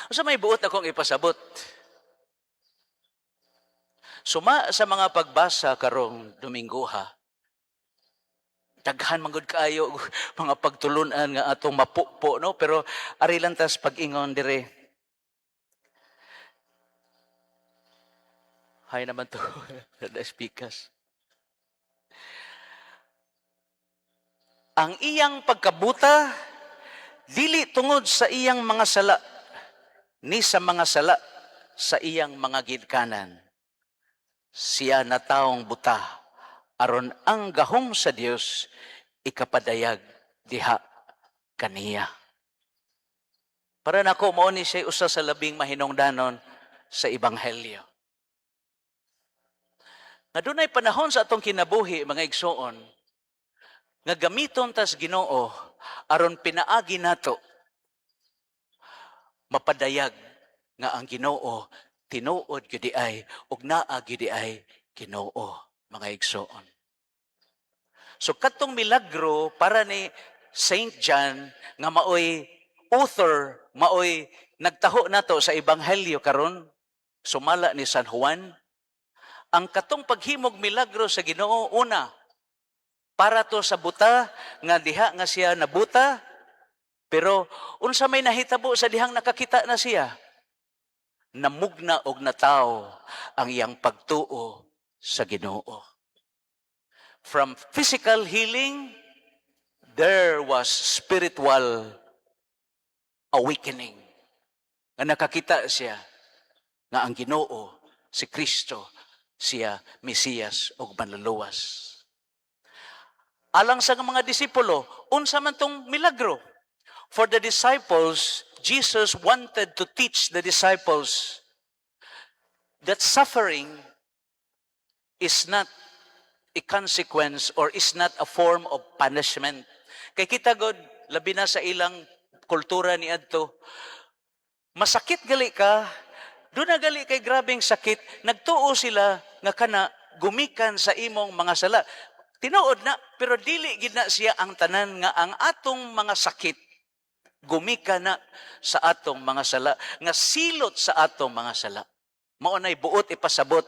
Usa may buot akong ipasabot. Suma sa mga pagbasa karong Dominggoha, daghan manggod kaayo mga pagtulunan nga atong mapupo, no? Pero ari lang tas pag-ingon dire. Hay naman to, the speakers. Ang iyang pagkabuta, dili tungod sa iyang mga sala, ni sa mga sala sa iyang mga gidkanan. Siya na taong buta, aron ang gahom sa Dios ikapadayag diha kaniya. Para nako mao ni siya usa sa labing mahinungdanon sa ebanghelyo. Nga dunay panahon sa atong kinabuhi mga igsoon nga gamiton tas Ginoo aron pinaagi nato mapadayag nga ang Ginoo tinuod gyud ay ug naa gyud ay Ginoo mga igsoon. So katong milagro para ni Saint John nga maoy author, maoy nagtaho nato sa ebanghelyo karon sumala ni San Juan, ang katong paghimog milagro sa Ginoo una para to sa buta nga diha nga siya nabuta, pero unsa may nahitabo sa dihang nakakita na siya, namugna og nataw ang iyang pagtuo sa Ginoo. From physical healing, there was spiritual awakening. Nga nakakita siya nga ang Ginoo, si Kristo, siya Mesiyas og manluluwas. Alang sa mga disipulo, unsa man tong milagro? For the disciples, Jesus wanted to teach the disciples that suffering is not a consequence or is not a form of punishment. Kay kita god, labi na sa ilang kultura ni adto, masakit gali ka, doon na gali kay grabing sakit, nagtuo sila nga kana gumikan sa imong mga sala. Tinuod na, pero dili gid na siya ang tanan nga ang atong mga sakit gumika na sa atong mga sala, nga silot sa atong mga sala. Mao nay buot ipasabot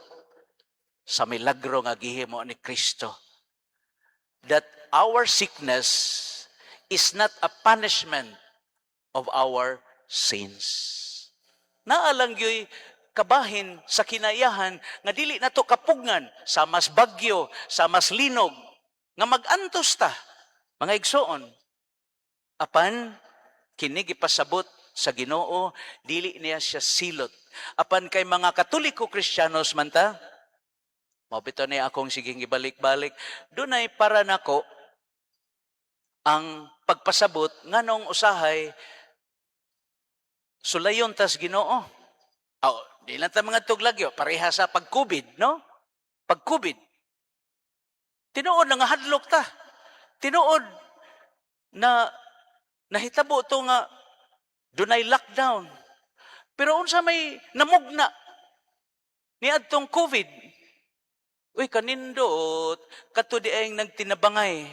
sa milagro nga gihimo ni Kristo. That our sickness is not a punishment of our sins. Naalang yo'y kabahin sa kinayahan nga dili nato kapugngan sa mas bagyo, sa mas linog, nga mag-antos ta, mga igsoon. Apan, kinig ipasabot sa Ginoo, dili niya siya silot. Apan kay mga Katoliko Kristiyanos man ta, mabito niya akong siging ibalik-balik, dunay para nako ang pagpasabot nganong usahay sulayon tas Ginoo. Oh, di lang ta mga tuglagyo, pareha sa pag-COVID, no? Pag-COVID. Tinuod na nga hadlok ta. Tinuod na nahitabo to nga dunay lockdown. Pero unsa may namugna ni adtong COVID? Uy, kanindot, kato di ay nagtinabangay.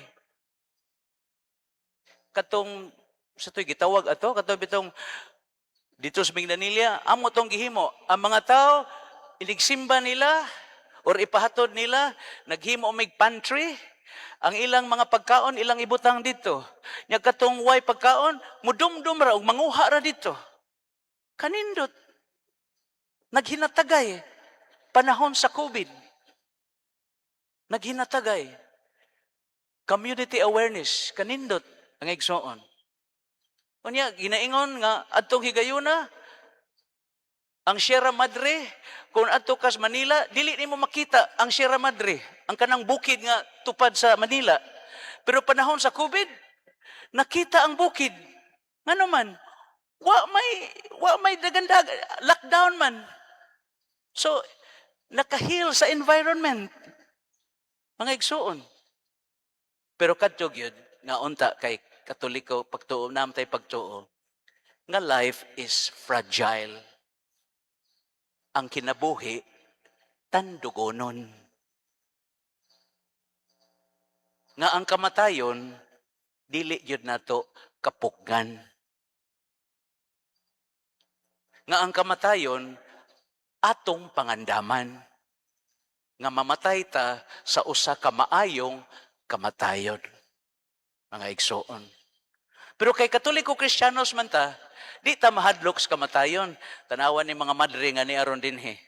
Katong, sa to'y gitawag ato, kato bitong dito sa Mingdanilla, amo tong gihimo. Ang mga tao, inigsimba nila, or ipahatod nila, naghimo mig pantry, ang ilang mga pagkaon, ilang ibutang dito. Nya katong way pagkaon, mudumdum ra, ug manguha ra dito. Kanindot. Naghinatagay. Panahon sa COVID. Naghinatagay. Community awareness. Kanindot. Ang igsoon. Unya, ginaingon nga, adtong higayuna, ang Sierra Madre, kung adto kas Manila, dili nimo makita ang Sierra Madre, ang kanang bukid nga tupad sa Manila. Pero panahon sa COVID, nakita ang bukid. Ngano man, wa may dagandag, lockdown man. So, nakahil sa environment. Mga igsoon. Pero kadtog yun, nga unta kay Katoliko, pagtuo, namtay pagtuo, nga life is fragile. Ang kinabuhi, tandugonon. Nga ang kamatayon, dili yun nato kapugnan. Nga ang kamatayon, atong pangandaman. Nga mamatay ta sa usa ka maayong kamatayon. Mga igsoon. Pero kay Katoliko Kristiyanos man ta, di ta mahadlok sa kamatayon. Tanawan ni mga madre nga ni aron dinhi.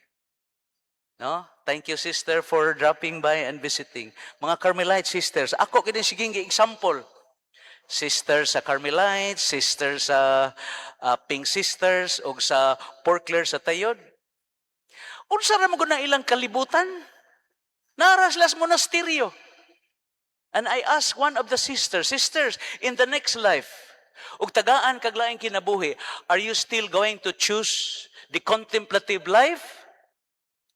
No? Thank you, sister, for dropping by and visiting. Mga Carmelite sisters, ako kini siging example. Sister sa Carmelite, sister sa Pink Sisters, o sa Porkler sa Tayod. Unsa ra mo na ilang kalibutan? Naraslas monasteryo. And I asked one of the sisters, in the next life, ug tagaan kag laing kinabuhi, are you still going to choose the contemplative life?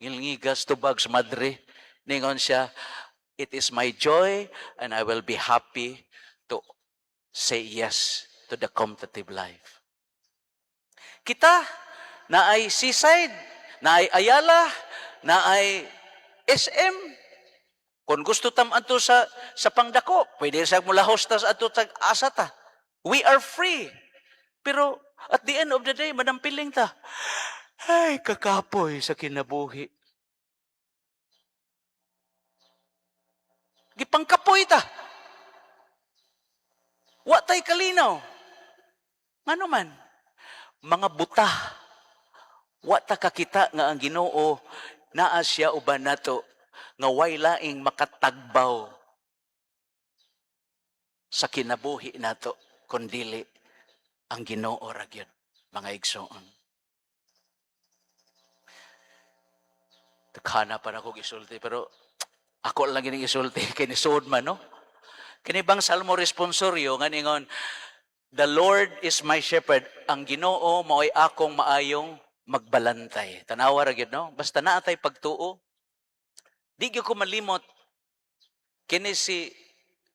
Ngilngigas tubag sa madre, ningon siya, it is my joy and I will be happy to say yes to the contemplative life. Kita, na ay Seaside, na ay Ayala, na ay SM, kung gusto tam ato sa pangdako, pwede sa mula hostas ato tag asata. We are free. Pero at the end of the day, madampiling ta. Ay, kakapoy sa kinabuhi. Gipangkapoy ta. Wa tay kalinaw. Ngano man? Mga buta. Wa ta kakita nga ang Ginoo naa siya uban nato nga way laing makatagbaw sa kinabuhi nato kundili ang Ginoo ra gyud, mga igsoon. Takana pa na ko gisulti, pero ako lang gining isulti kay ni sud man, no? Kini bang Salmo responsorio nga ningon, the Lord is my shepherd, ang Ginoo mao'y akong maayong magbalantay. Tanawa ra gyud no? Basta naatay pagtuo. Di gyud ko malimot kini si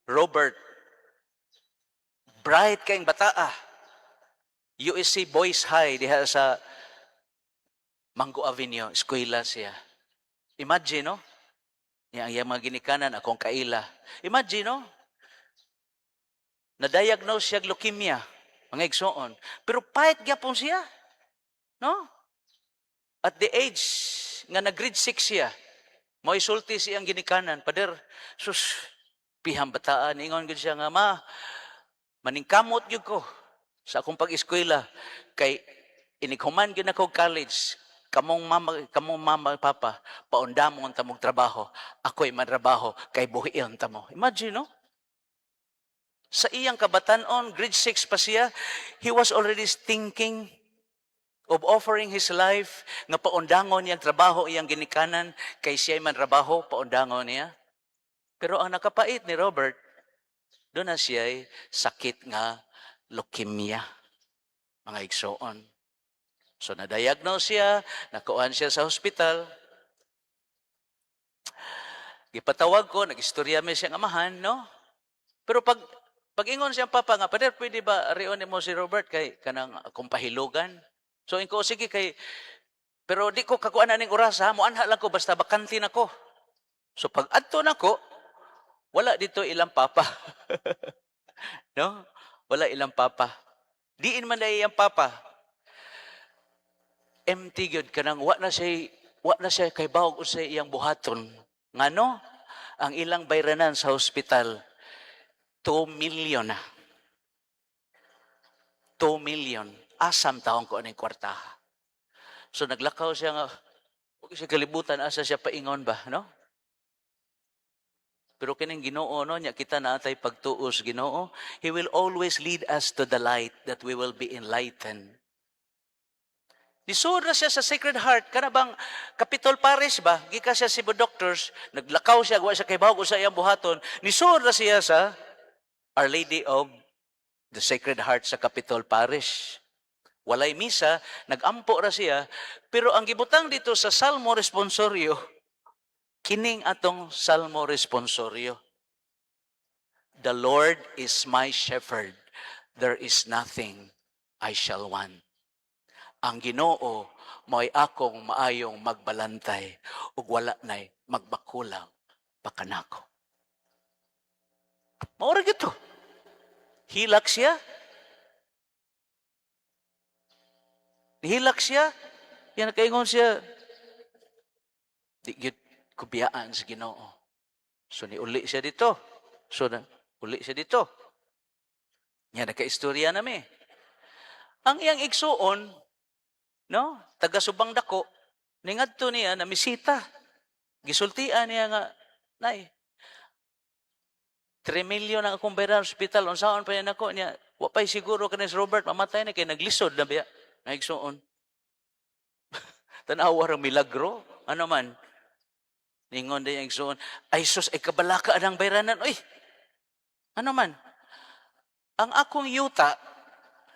Robert. Bright kayong bataa. USC Boys High diha sa Mango Avenue, eskwela siya. Imagine, no? Yang mga ginikanan, akong kaila. Imagine, no? Na-diagnose siya leukemia, mga igsoon. Pero pahit gyapon siya. No? At the age nga nag-grade 6 siya, mo isulti siyang ginikanan. Pader, sus, pihang bataan. Ingon gud siya nga, maningkamot gyud ko sa akong pag-eskwela. Kay inighuman gyud ako college. Kamong mama, papa, paundamon tamong trabaho. Ako'y manrabaho, kay buhiyon tamo. Imagine, no? Sa iyang kabatanon, grade 6 pa siya, he was already thinking of offering his life nga paundangon niyang trabaho iyang ginikanan kay siya'y manrabaho, paundangon niya. Pero ang nakapait ni Robert, doon na siya'y sakit nga leukemia, mga igsoon. So, na-diagnose siya, nakuan siya sa hospital. Gipatawag ko, nag-istorya may siyang amahan, no? Pero pag-ingon siyang papa nga, Pader, pwede ba riyon mo si Robert kay kanang akong pahilugan? So, inko, sige kay, pero di ko kakuan na ning oras ha, muanha lang ko, basta bakantin ako. So, pag adto na ko, wala dito ilang papa. No? Wala ilang papa. Diin man na iyang papa. Empty gyud kanang wa na siya kay bawog usay iyang buhaton. Ngano? Ang ilang bayranan sa hospital 2 million na. 2 million. Asam taong ko aning kwartaha. So naglakaw siya nga, huwag siya kalibutan, asa siya paingon ba, no? Pero kining Ginoo, no, nya kita naatay pagtuos Ginoo, He will always lead us to the light that we will be enlightened. Nisura siya sa Sacred Heart, kana bang Capitol Parish ba? Gika siya Cebu Doctors, naglakaw siya, gawa siya kay bawog sa iyang buhaton. Nisura siya sa Our Lady of the Sacred Heart sa Capitol Parish. Walay misa, nagampo ra siya, pero ang gibutang dito sa Salmo Responsorio, kining atong Salmo Responsorio. The Lord is my shepherd, there is nothing I shall want. Ang Ginoo mo'y akong maayong magbalantay ug wala na'y magbakulang pakanako. Maura gito. Hilak siya. Hilak siya. Yan nakaingon siya. Di gyud kubiyaan sa Ginoo. So niuli siya dito. Uli siya dito. Yan nakaistorya nami. Ang iyang igsuon, no? Taga Subang Dako, ningadto niya na misita. Gisultian niya nga, nay, 3 million ang akong bayran sa hospital. Unsaon pa yan ako niya, wapay siguro ka si Robert, mamatay na kaya naglisod na biya. Naigsuon. Tanawa ang milagro. Ano man? Ningon din yung igsuon. Ay sus, ay kabalaka ang bayranan. Uy, ano man? Ang akong yuta,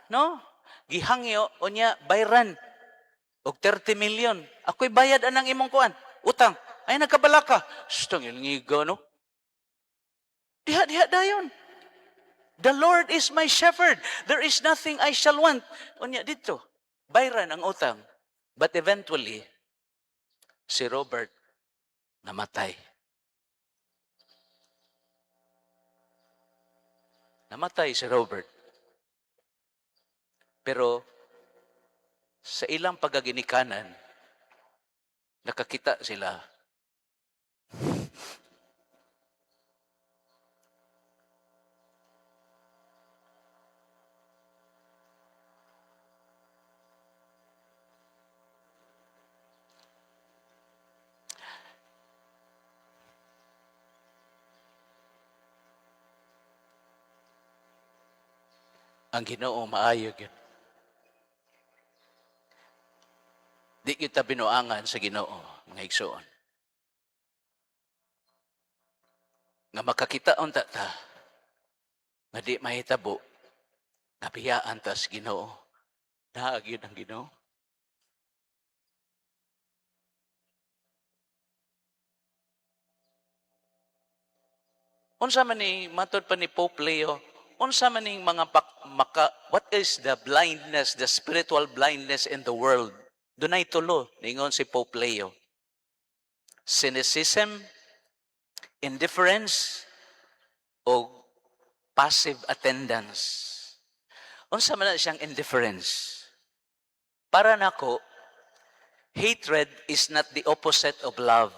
no? Gihangyo o niya bayran. Og 30 million. Ako'y bayad anang imong kuan. Utang. Ay, nagkabalaka. Stong ilngiga, no? Diha dayon. The Lord is my shepherd. There is nothing I shall want. Unya dito. Bayran ang utang. But eventually, si Robert namatay. Namatay si Robert. Pero sa ilang pagaginikanan, nakakita sila. Ang Ginoo maayo gyud. Di kita binuangan sa Ginoo, mga igsoon. Nga makakitaon ta, nga di mahitabo, nga biyaan ta sa Ginoo. Naagid ang Ginoo. Unsa man ni matod pa ni Pope Leo, unsa man ning mga what is the blindness, the spiritual blindness in the world? Dunay tulo ningon si Pope Leo. Cynicism, indifference, o passive attendance. Unsa man na siyang indifference? Para nako, hatred is not the opposite of love.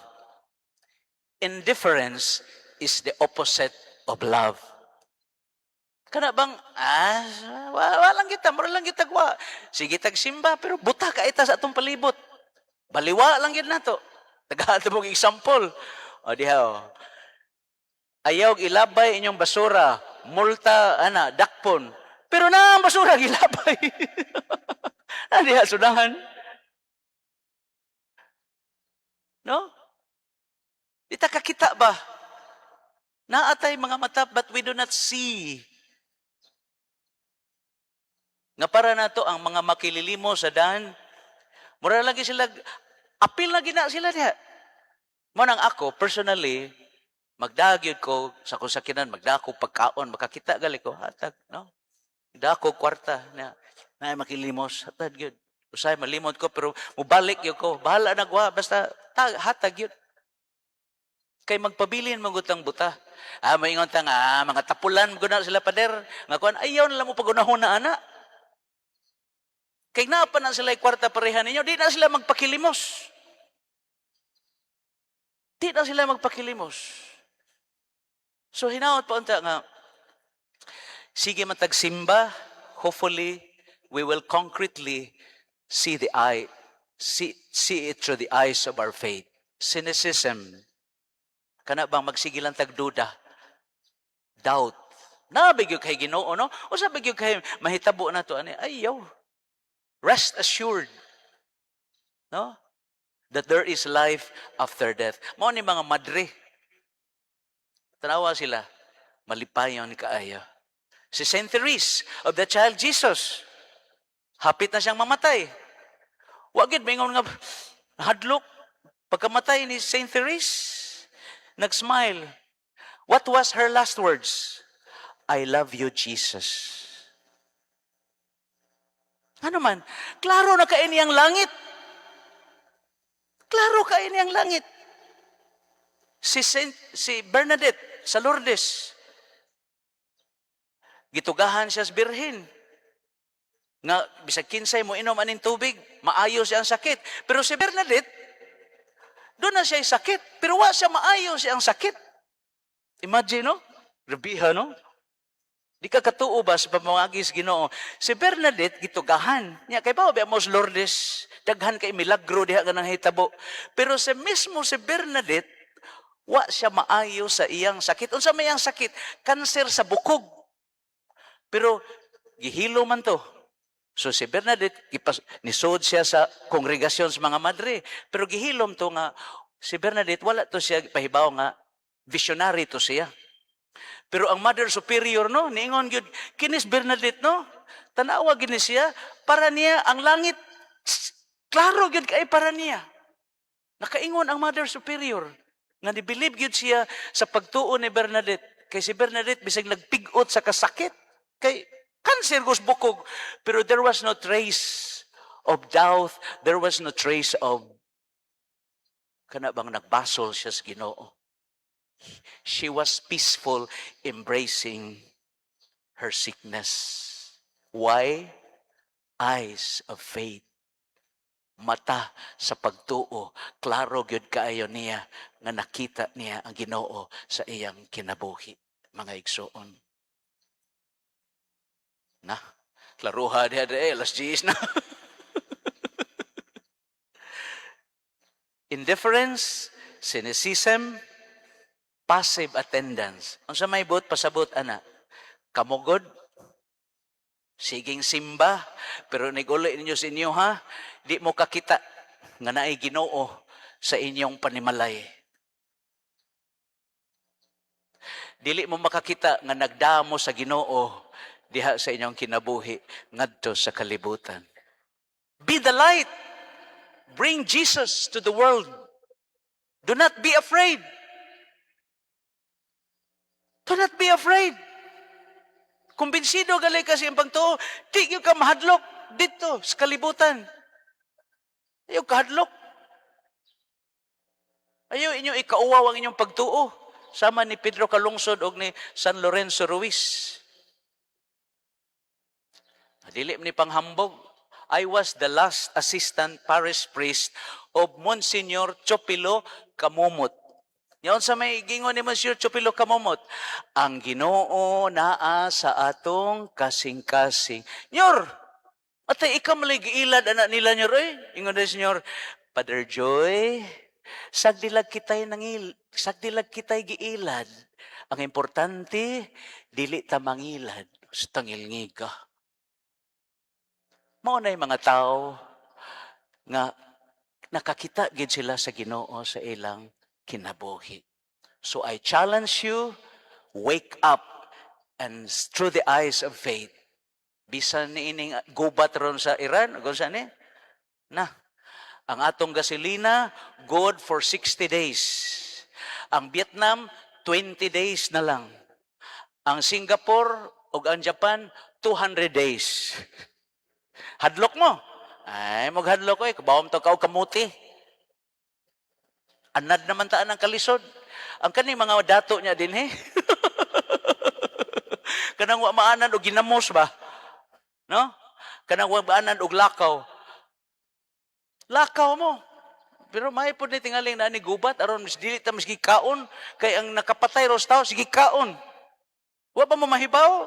Indifference is the opposite of love. Kana bang, walang kita, mura lang kita gwa. Sige tagsimba, pero buta ka ita sa atong palibot. Baliwa lang yun nato. Tagahata mong example. O diha, o. Ayaw ilabay inyong basura, multa, dakpon. Pero na ang basura gilabay. Diha, sudahan. No? Di ta kakita ba? Naatay mga mata, but we do not see. Nga para na to ang mga makililimo sa daan, mura lagi sila, apil lagi na sila diha. Mo nang ako, personally, magdagyod ko sa kusakinan, magdako pagkaon, makakita gali ko, hatag, no? Dako kwarta na makilimos, hatag yun. Usay, malimot ko, pero mubalik yun ko. Bahala na gwa, basta hatag yun. Kay magpabilin magutang buta. Maingon ta nga, mga tapulan, guna sila pader. Nga kuan, ayaw na lang mo pagunahon na ana. Kay napa na sila kwarta pareha ninyo, di na sila magpakilimos. Di na sila magpakilimos. So hinaot pa unta nga, sige matagsimba, hopefully, we will concretely see it through the eyes of our faith. Cynicism, kana bang magsigilan tagduda, doubt. Nabigyo kay Ginoo, no? O sabigyo kay mahitabo na to, ayaw. Rest assured, no? That there is life after death. Mao ni mga madre. Tanawa sila, malipayon ni kaayo. Si Saint Therese of the Child Jesus, hapit na siyang mamatay. Wagid mingon nga hadlok pagkamatay ni Saint Therese. Nag-smile. What was her last words? I love you, Jesus. Ano man? Klaro na kaini ang langit. Klaro kaini ang langit. Si Bernadette sa Lourdes, gitugahan siya sa birhen. Nga, bisag kinsay mo inom aning tubig, maayo siya ang sakit. Pero si Bernadette, doon na siya sakit, pero wa siya maayo siya ang sakit. Imagine, no? Rabiha, no? Di ka katuo ba sa pamawagis Ginoo? Si Bernadette, gitugahan. Nya, kay pa, Mos Lourdes, daghan kay milagro, diha ka nang hitabo. Pero si Bernadette, wa siya maayo sa iyang sakit. Unsa may iyang sakit? Kanser sa bukog. Pero, gihilo man to. So si Bernadette, nisod siya sa kongregasyon sa mga madre. Pero gihilom to nga, si Bernadette, wala to siya pahibaw nga, visionary to siya. Pero ang Mother Superior, no, niingon yun, kinis Bernadette, no, tanawa gini siya, para niya, ang langit, klaro yun kay para niya. Nakaingon ang Mother Superior, nga nibilib yun siya sa pagtuo ni Bernadette. Kay si Bernadette, bisag nagpigot sa kasakit, kay cancer gus bukog, pero there was no trace of doubt, there was no trace of kana bang nagbasol siya sa Ginoo. She was peaceful, embracing her sickness. Why? Eyes of faith. Mata sa pagtuo, klaro gyud kaayo niya nga nakita niya ang Ginoo sa iyang kinabuhi, mga igsoon. Na, klaruha diha alas 10 na. Indifference, cynicism, passive attendance. Ang sa may bot, pasabot, ana, kamugod, siging simba, pero nigulo ninyo sa inyo, ha? Di mo kakita nga naay Ginoo sa inyong panimalay. Dili mo makakita nga nagdamo sa Ginoo diha sa inyong kinabuhi ngadto sa kalibutan. Be the light. Bring Jesus to the world. Do not be afraid. Do not be afraid. Kumbinsido gali kasi ang pagtuo, di yung ka mahadlok dito sa kalibutan. Ayaw kahadlok. Ayaw inyo ikauwaw ang inyong pagtuo. Sama ni Pedro Calungsod o ni San Lorenzo Ruiz. Dili ni panghambog. I was the last assistant parish priest of Monsignor Chopilo Kamumot. Yon sa may gingon ni Monsignor Chopilo Kamumot, ang Ginoo naa sa atong kasing-kasing. Nyor, atay ikaw maligiilad anak nila nyor eh. Ingon ni Senyor, Father Joy, sagdilag kita'y giilad. Ang importante, dili ta mangilad. Tangilngig ka. Mao na yung mga tao nga nakakita gid sila sa Ginoo sa ilang kinabuhi. So I challenge you, wake up and through the eyes of faith. Bisan ni ining gubat ron sa Iran, kung saan ang atong gasolina, good for 60 days. Ang Vietnam, 20 days na lang. Ang Singapore ug ang Japan, 200 days. Hadlok mo. Ay, maghadlok ko eh. Kabawam to ka o kamuti. Anad naman taan ang kalisod. Ang kaning mga dato niya din eh. Kanang wa maanan o ginamos ba? No? Kanang wa maanan og lakaw. Lakaw mo. Pero may po ni tingaling na ni gubat aron mas dili ta mas gikaon kay ang nakapatay ros tao sige kaon. Wa ba mo mahibaw?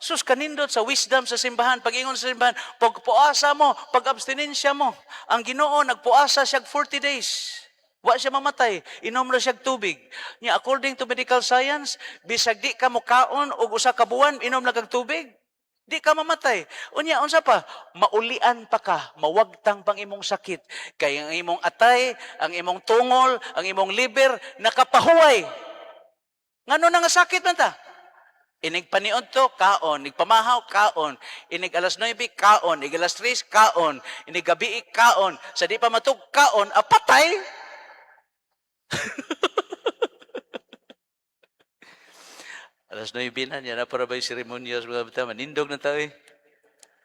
Sus kanindot sa wisdom sa simbahan, pag-ingon sa simbahan, pagpuasa mo, pag-abstinensya mo. Ang Ginoo nagpuasa siya 40 days. Wa siya mamatay, inom na siya tubig. Nya according to medical science, bisag di ka mo kaon og usa ka buwan inom na kag tubig, di ka mamatay. Unya unsa pa? Maulian pa ka, mawagtang pang imong sakit. Kay ang imong atay, ang imong tungol, ang imong liver nakapahuway. Ngano na nga sakit man ta? Inig paniod to, kaon. Inig pamahaw, kaon. Inig alas 9, kaon. Inig alas 3, kaon. Inig gabi, kaon. Sa di pa matug, kaon, apatay. Alas 9 na, yan na para ba'y seremonyas, mga bata, manindog na tayo eh.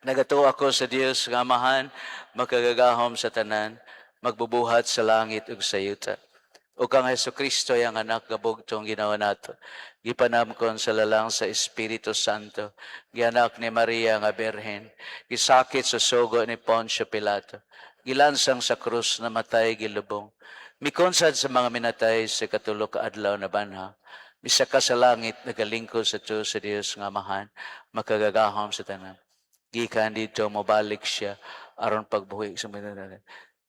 Nagatuo ako sa Dios ng Amahan, makagagahom sa tanan, magbubuhat sa langit ug sa yuta. O kang Jesucristo ang anak gabugtong ginawa nato. Gipanamkon sa lalang sa Espiritu Santo. Gianak ni Maria nga Berhen. Gisakit sa sugo ni Poncio Pilato. Gilansang sa krus na matay gilubong. Mikonsad sa mga minatay sa katulo ka adlaw na banha. Misaka sa langit nagalingkod sa Diyos sa Dios nga Amahan. Makagagahom sa tanan. Gikan dito mobalik siya aron pagbuhi sa mga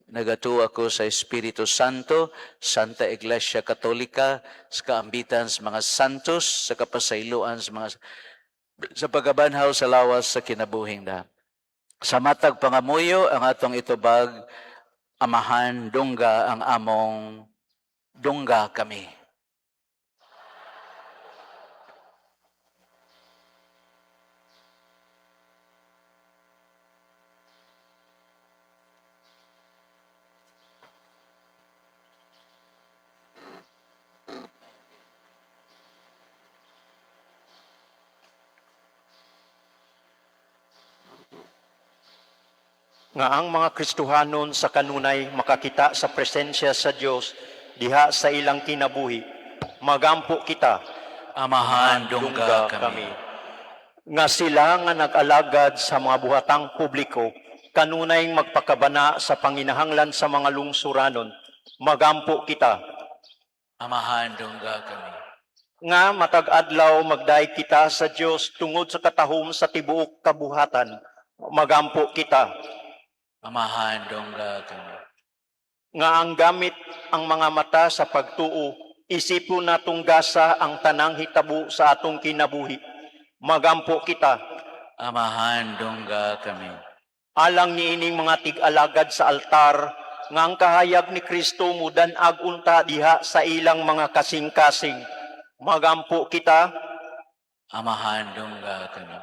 nagatuo ako sa Espiritu Santo, Santa Iglesia Katolika, sa kaambitan sa mga santos, sa kapasayloan sa pagabanhaw sa lawas sa kinabuhing na. Sa matag pangamuyo, ang atong itubag, Amahan, dungga ang among dungga kami. Nga ang mga Kristohanon sa kanunay makakita sa presensya sa Dios diha sa ilang kinabuhi, magampo kita, Amahan, dungga kami. Nga sila nga nag-alagad sa mga buhatang publiko, kanunay magpakabana sa panginahanglan sa mga lungsuranon, magampo kita. Amahan, dungga kami. Nga matag-adlaw magday kita sa Dios tungod sa katahom sa tibuok kabuhatan, magampo kita. Amahan, dungga kami. Nga ang gamit ang mga mata sa pagtuo, isipon natong gasa ang tanang hitabo sa atong kinabuhi. Magampo kita. Amahan, dungga kami. Alang niining mga tig-alagad sa altar, nga ang kahayag ni Kristo mudanag unta diha sa ilang mga kasing-kasing. Magampo kita. Amahan, dungga kami.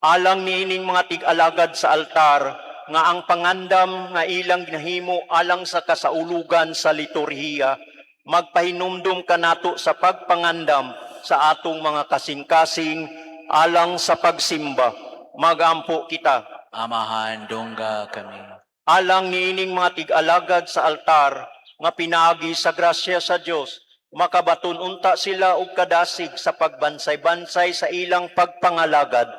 Alang niining mga tig-alagad sa altar, nga ang pangandam nga ilang ginahimo alang sa kasaulugan sa liturhiya, magpahinumdum kanato sa pagpangandam sa atong mga kasing-kasing alang sa pagsimba. Magampo kita. Amahan dungga kami. Alang niining mga tig-alagad sa altar nga pinaagi sa grasya sa Dios, makabaton unta sila og kadasig sa pagbansay-bansay sa ilang pagpangalagad.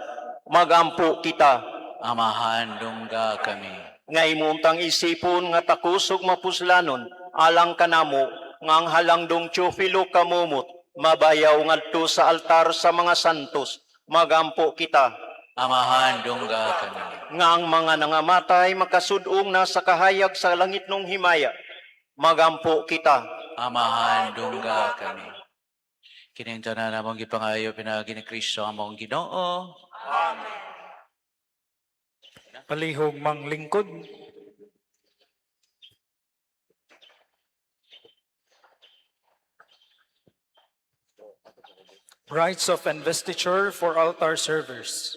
Magampo kita. Amahan dungga kami. Nga imuntang isipon nga takusog mapuslanon alang kanamo nga ang halandong Teofilo kamumot mabayaw ngadto sa altar sa mga santos. Magampo kita. Amahan dungga kami. Nga ang mga nangamatay makasudong na sa kahayag sa langit nung himaya. Magampo kita. Amahan dungga kami. Kining tanan namong gipangayo pinagi ni Kristo among Ginoo. Palihog mang lingkod. Rites of investiture for altar servers.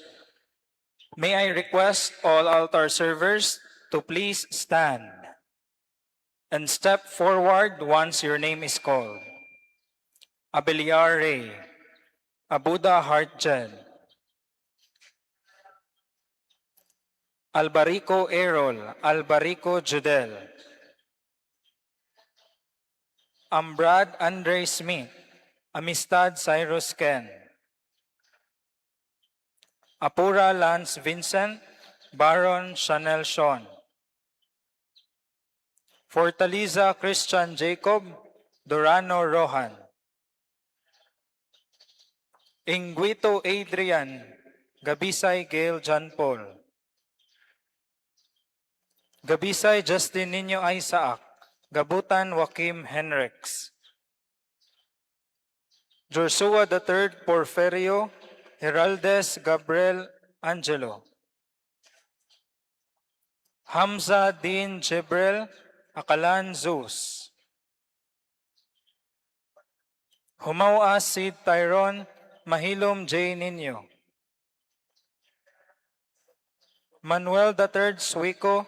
May I request all altar servers to please stand and step forward once your name is called. Abeliar Ray, Abuda Hartjan, Albarico Errol, Albarico Judel, Ambrad Andre Smith, Amistad Cyrus Ken, Apura Lance Vincent, Baron Chanel Sean, Fortaleza Christian Jacob, Durano Rohan, Inguito Adrian, Gabisay Gail John Paul, Gabisay Justin Nino Isaac, Gabutan Joaquim Henriks, Joshua III Porferio, Heraldes Gabriel Angelo, Hamza Dean Jibril, Akalan Zeus, Humawa Sid Tyrone, Mahilom J. Nino, Manuel III Suico,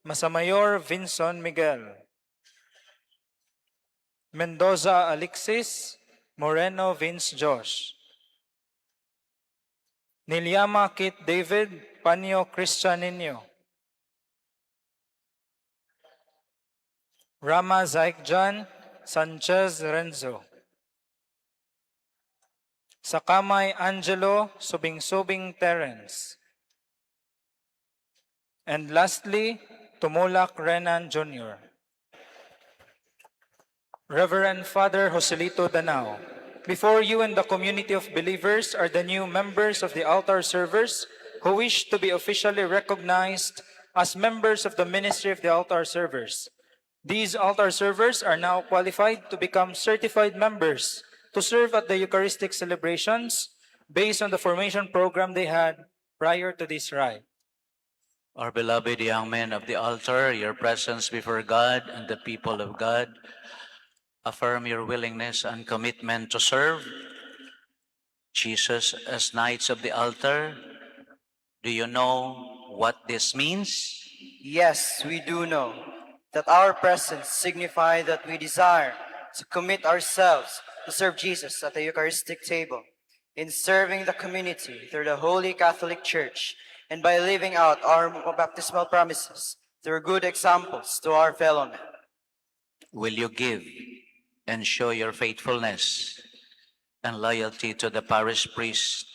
Masamayor Vinson Miguel, Mendoza Alexis, Moreno Vince Josh, Nilyama Kit David, Panyo Christian Nino, Rama Zaikjan, Sanchez Renzo, Sakamay Angelo, Subing-Subing Terence, and lastly, Tumulak Renan Jr. Reverend Father Joselito Danao, before you and the community of believers are the new members of the altar servers who wish to be officially recognized as members of the ministry of the altar servers. These altar servers are now qualified to become certified members to serve at the Eucharistic celebrations based on the formation program they had prior to this rite. Our beloved young men of the altar, your presence before God and the people of God, affirm your willingness and commitment to serve Jesus as knights of the altar. Do you know what this means? Yes, we do know that our presence signifies that we desire to commit ourselves to serve Jesus at the Eucharistic table, in serving the community through the Holy Catholic Church, and by living out our baptismal promises through good examples to our fellow men. Will you give and show your faithfulness and loyalty to the parish priest,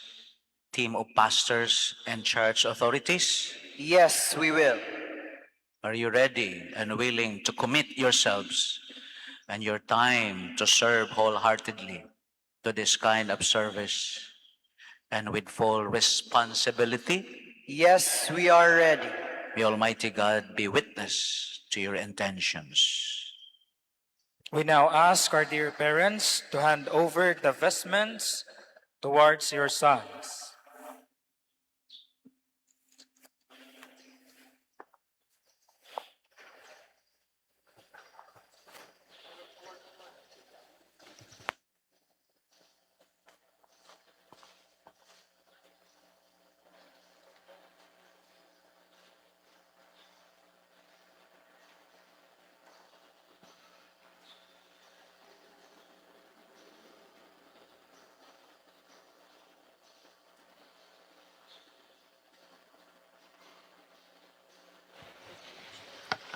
team of pastors, and church authorities? Yes, we will. Are you ready and willing to commit yourselves and your time to serve wholeheartedly to this kind of service and with full responsibility? Yes, we are ready. May Almighty God be witness to your intentions. We now ask our dear parents to hand over the vestments towards your sons.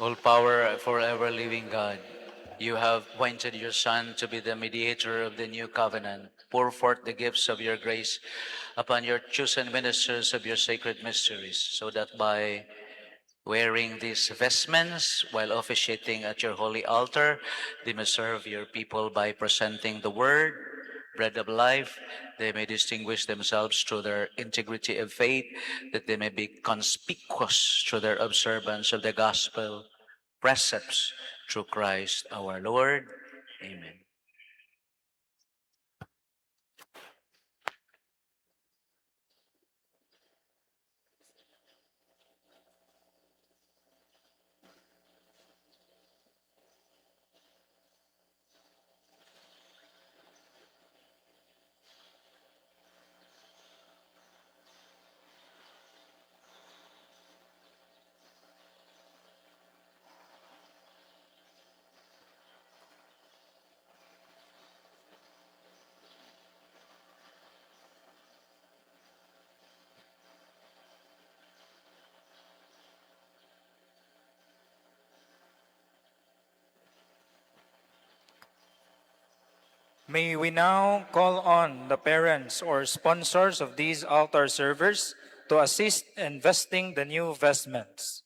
All power forever living God, you have appointed your Son to be the mediator of the new covenant. Pour forth the gifts of your grace upon your chosen ministers of your sacred mysteries, so that by wearing these vestments while officiating at your holy altar, they may serve your people by presenting the word, bread of life. They may distinguish themselves through their integrity of faith, that they may be conspicuous through their observance of the gospel precepts through Christ our Lord. Amen. May we now call on the parents or sponsors of these altar servers to assist in vesting the new vestments.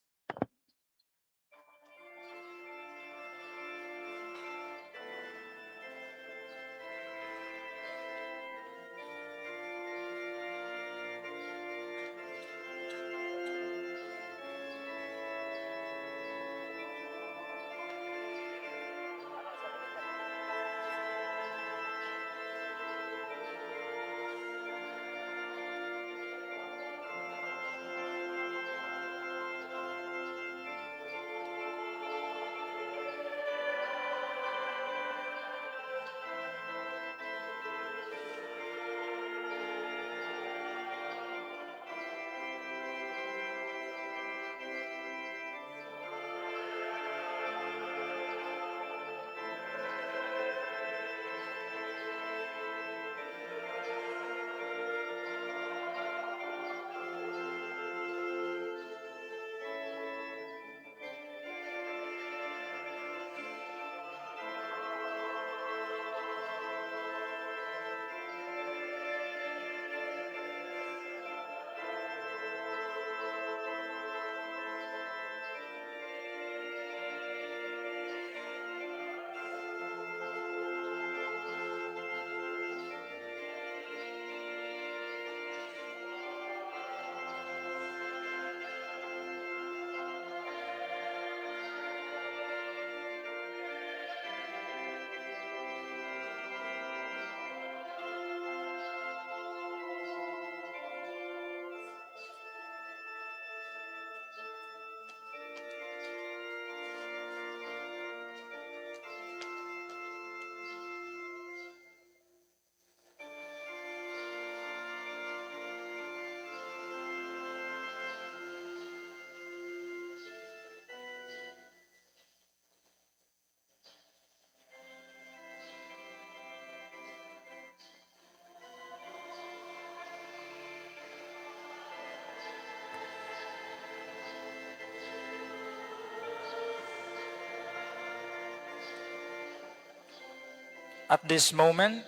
At this moment,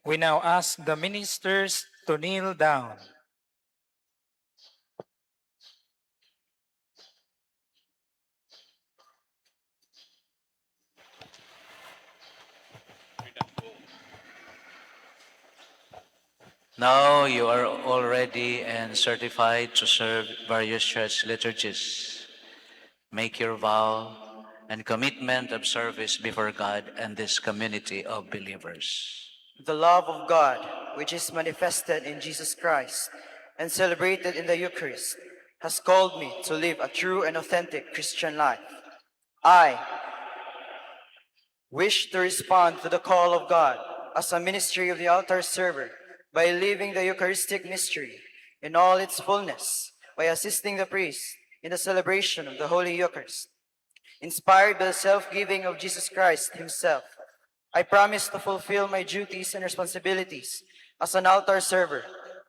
we now ask the ministers to kneel down. Now you are all ready and certified to serve various church liturgies. Make your vow and commitment of service before God and this community of believers. The love of God, which is manifested in Jesus Christ and celebrated in the Eucharist, has called me to live a true and authentic Christian life. I wish to respond to the call of God as a ministry of the altar server by living the Eucharistic mystery in all its fullness, by assisting the priest in the celebration of the Holy Eucharist. Inspired by the self-giving of Jesus Christ himself, I promise to fulfill my duties and responsibilities as an altar server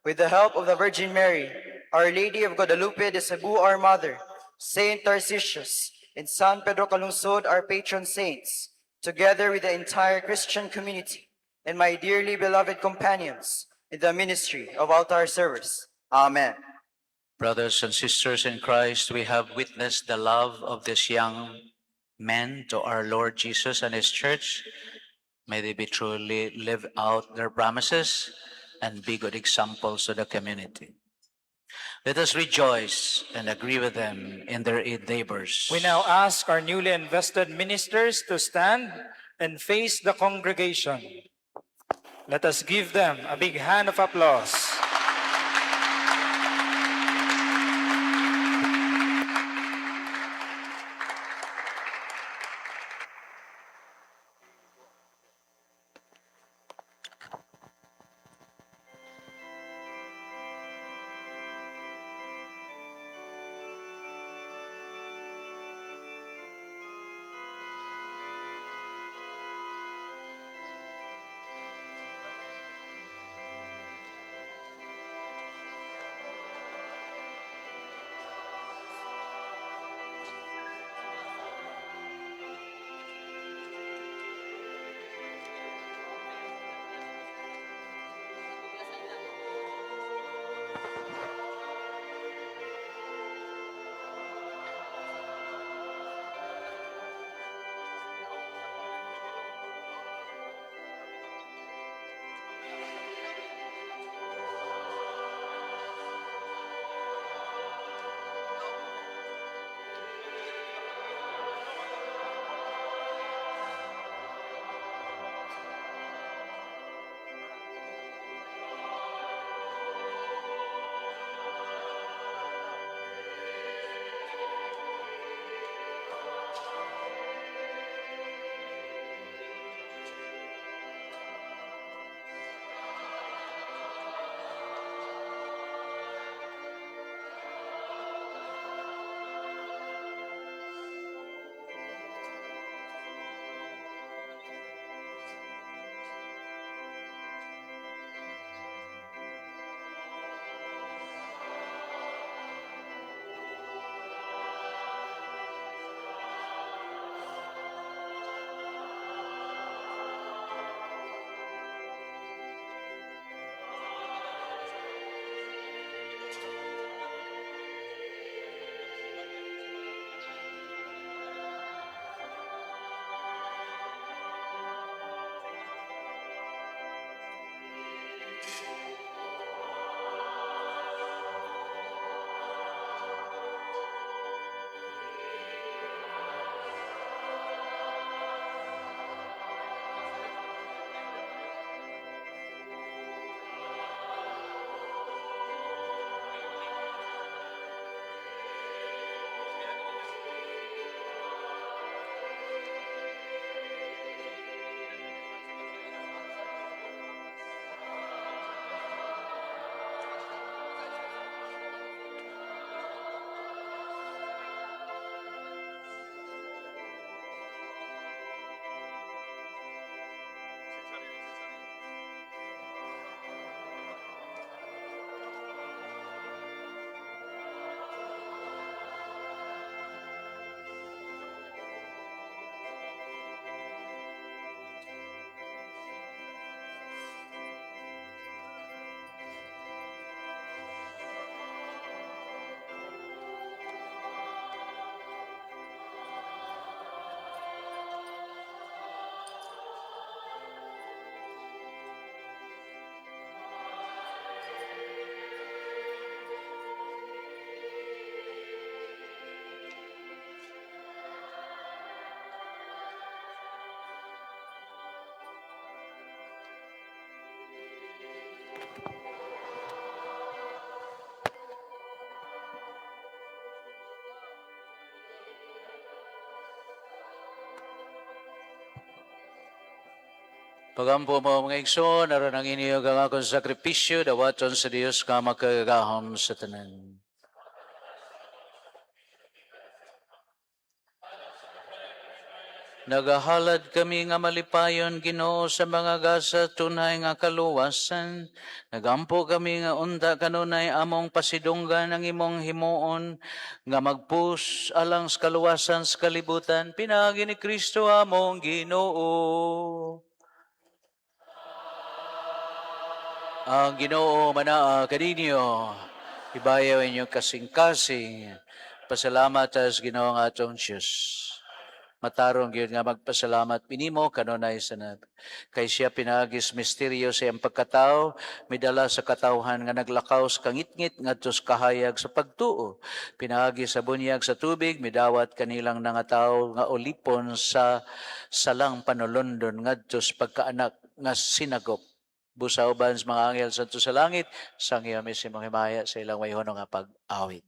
with the help of the Virgin Mary, Our Lady of Guadalupe de Cebu, our Mother, Saint Tarcisius, in San Pedro Calungsod, our patron saints, together with the entire Christian community, and my dearly beloved companions in the ministry of altar service. Amen. Brothers and sisters in Christ, we have witnessed the love of these young men to our Lord Jesus and His church. May they be truly live out their promises and be good examples to the community. Let us rejoice and agree with them in their endeavors. We now ask our newly invested ministers to stand and face the congregation. Let us give them a big hand of applause. Pagampo mo mga igsoon, aron ang inyo ang akong sakripisyo, dawaton sa Dios ka makagahom sa tanan. Nagahalad kami nga malipayon Ginoo sa mga gasa tunay nga kaluwasan. Nagampo kami nga unta kanunay among pasidunggan ang imong himuon nga magpus alang sa kaluwasan sa kalibutan. Pinagi ni Kristo among Ginoo. Ang Ginoo manaa kaninyo. Ibayaw inyo kasing-kasing. Pasalamat as Ginoo nga atong Diyos. Matarong yun nga magpasalamat pinimo kanunay sanad. Kay siya pinagis misteryo sa iyang pagkatao, midala sa katawhan nga naglakaw sa kangitngit ngadto sa kahayag sa pagtuo. Pinagi sa bunyag sa tubig, midawat kanilang nangatao nga ulipon sa salang panulundon ngadto sa pagkaanak nga sinagop. Busauban sa mga anghel sa sa langit, sang iya misimong himaya sa ilang wayhono nga pag-awit.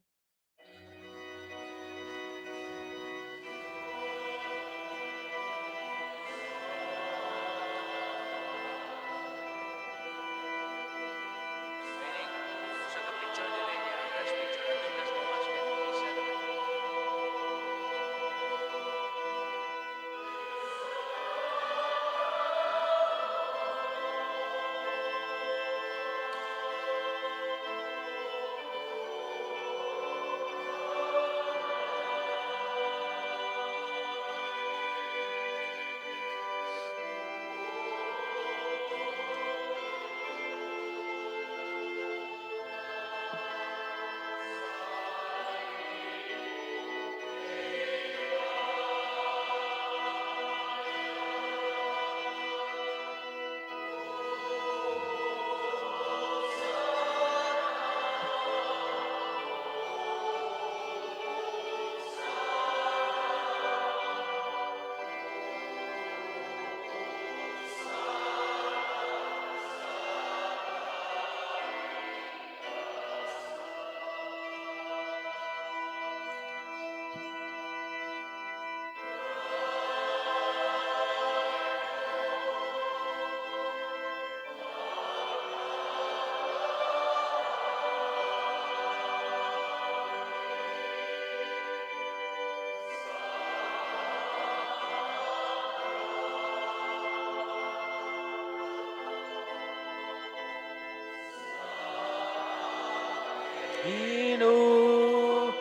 Ginoo.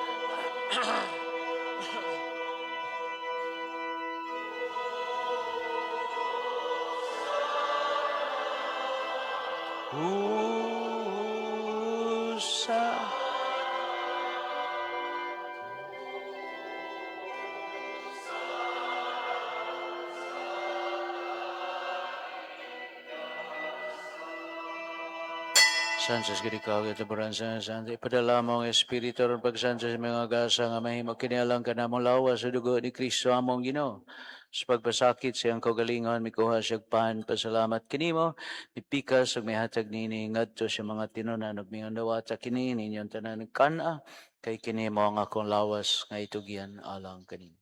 Usa. Sanchez gid ikaw itaburan sa Santo ipadala mo ang espiritu ron pagsansa sa mga gasa nga mahimo kinialang kanamong lawas sa dugo ni Kristo among Ginoo. Sa pagpasakit siyang kaugalingon mikuha siyang pan pasalamat kinimo ipikas ug mihatag nini ngadto sa mga tinunan ug mingon dawata kini ninyong tanan kana kay kini mo ang akong lawas nga itugyan alang kanimo.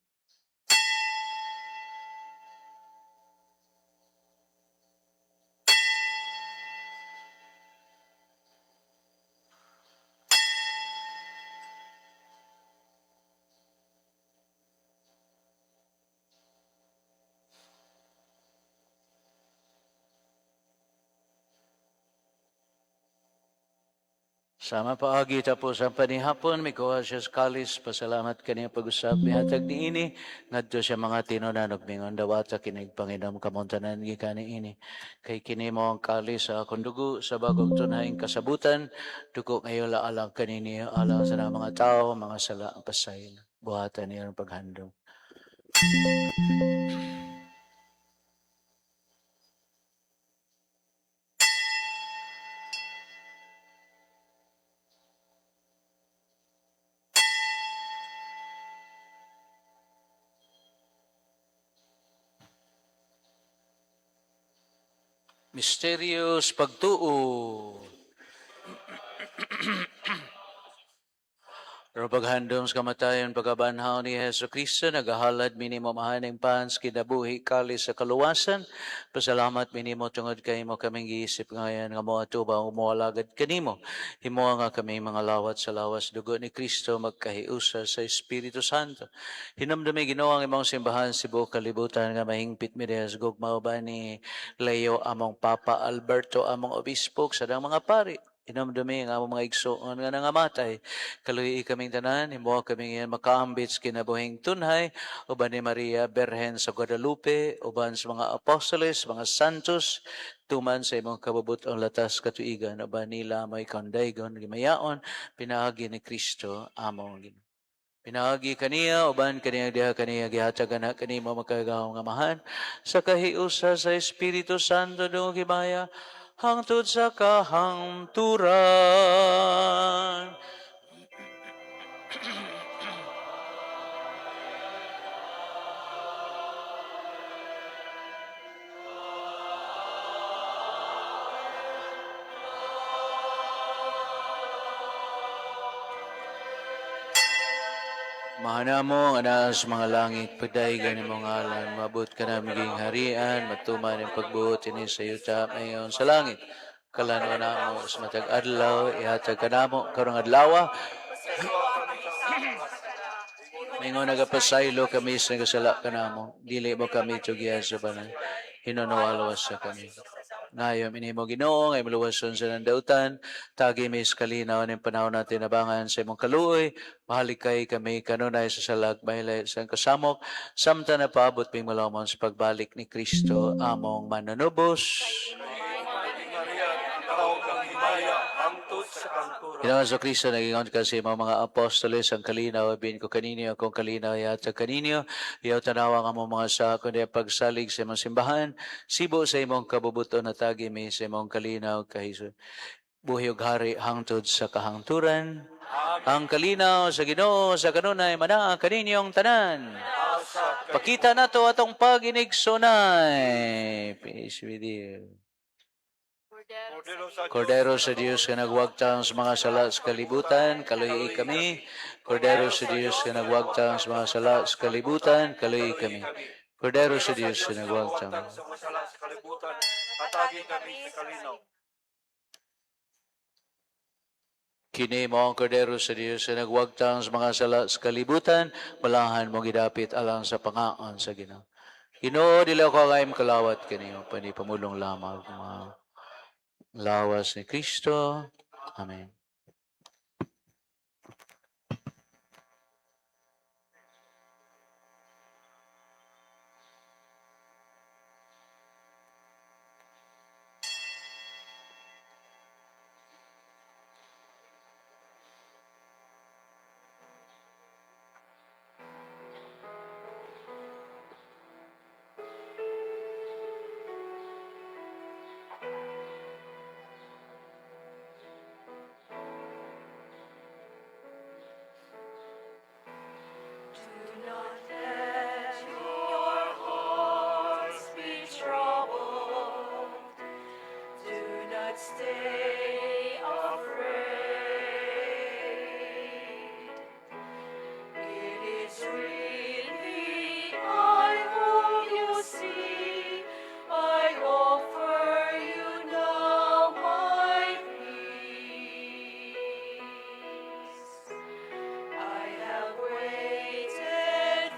Sama paagi tapos ang panihapon, may kuha siya sa kalis, pasalamat kaniya pag-usap, may hatag ni ini, ngadto siya mga tinunan, ug mingon dawata kinig Panginoon kamuntanan gikani ini. Kay kini mo ang kalis sa akong dugo, sa bagong tunahing kasabutan, dugo ngayon alang kanini, alang sa mga tao, mga sala ang pasayil. Buhatan niya ang paghandong. Misterios pagtuo. Aron paghandom sa kamatayon pagkabanhaw ni Hesus Kristo, nagahalad minimo mahaning pans kinabuhi kali sa kaluwasan. Pasalamat minimo tungod kay mo kaming giisip ngayon nga mo atuba umualagad kanimo. Himo nga kami mga lawat sa lawas dugo ni Kristo magkahiusa sa Espiritu Santo. Hinamdumi Ginoo ang imong simbahan sa buong kalibutan nga mahingpit mi dihas gugmaw ba ni Leo among Papa Alberto among obispo sa dang mga pari. Hinamdumi ang among mga igsoon nga nangamatay. Kaluhi kaming tanan, himo kaming iyan makaambits kinabuhing tunhay, uban ni Maria Berhen sa Guadalupe, uban sa mga apostoles, mga santos, tuman sa imong kabubot ang latas katuigan, uban nila may kandaygon, gimayaon, pinahagi ni Kristo, among Ginoo. Pinahagi kaniya, uban kaniya diha kaniya gihatagan na kanimo makagaw nga mahan, sa kahiusa sa Espiritu Santo do gimaya, hangtod sa kahangturan. Mahanamo ang anas mga langit, pagdaigan ni mga alam, mabot ka na maging harian, matuman ang pagbuot ini sa yuta mayon sa langit. Kalano na mo sa matag adlaw, ihatag ka namo karong adlawa. Mingo nagapasaylo kami sa nagasala ka namo, dili mo kami tugihan sa banan, hinunawalawas sa kami. Ngayon, inimo Ginoo, ay maluwason sa nandautan, tagi may kalinaw ng panahon natin nabangan sa imong kaluoy, mahalikay kami kanunay sa salag, mahilay sa kasamok, samta na paabot ping malamon sa pagbalik ni Kristo, among mananubos. Ginoon sa Kristo, nagingon kasi mga apostoles ang kalinaw, abin ko kanino, akong kalinaw, yata kanino, iyaw tanawa nga mo mga sa kundi pagsalig sa imong simbahan, sibo sa imong kabubuto na tagi may sa imong kalinaw, kahiso. Buhyog hari hangtod sa kahangturan, ang kalinaw sa Ginoo sa kanunay, manaa kaninyong tanan. Pakita na to atong paginigsunay. Peace with you. Kordero sa Diyos ka nagwagtang sa mga sala sa kalibutan, kaluhi kami. Kordero sa Diyos ka nagwagtang sa mga sala sa kalibutan, kaluhi kami. Kordero sa Diyos ka nagwagtang. Kini mo ang kordero sa Diyos sa nagwagtang sa mga sala sa kalibutan, malahan mong gidapit alang sa pangaon sa Ginoo. Ginoo, dili ako kayong kalawat kaniyo, panipamulong lamang mga lawas ni Kristo. Amen. Stay afraid. It is really I whom you see. I offer you now my peace. I have waited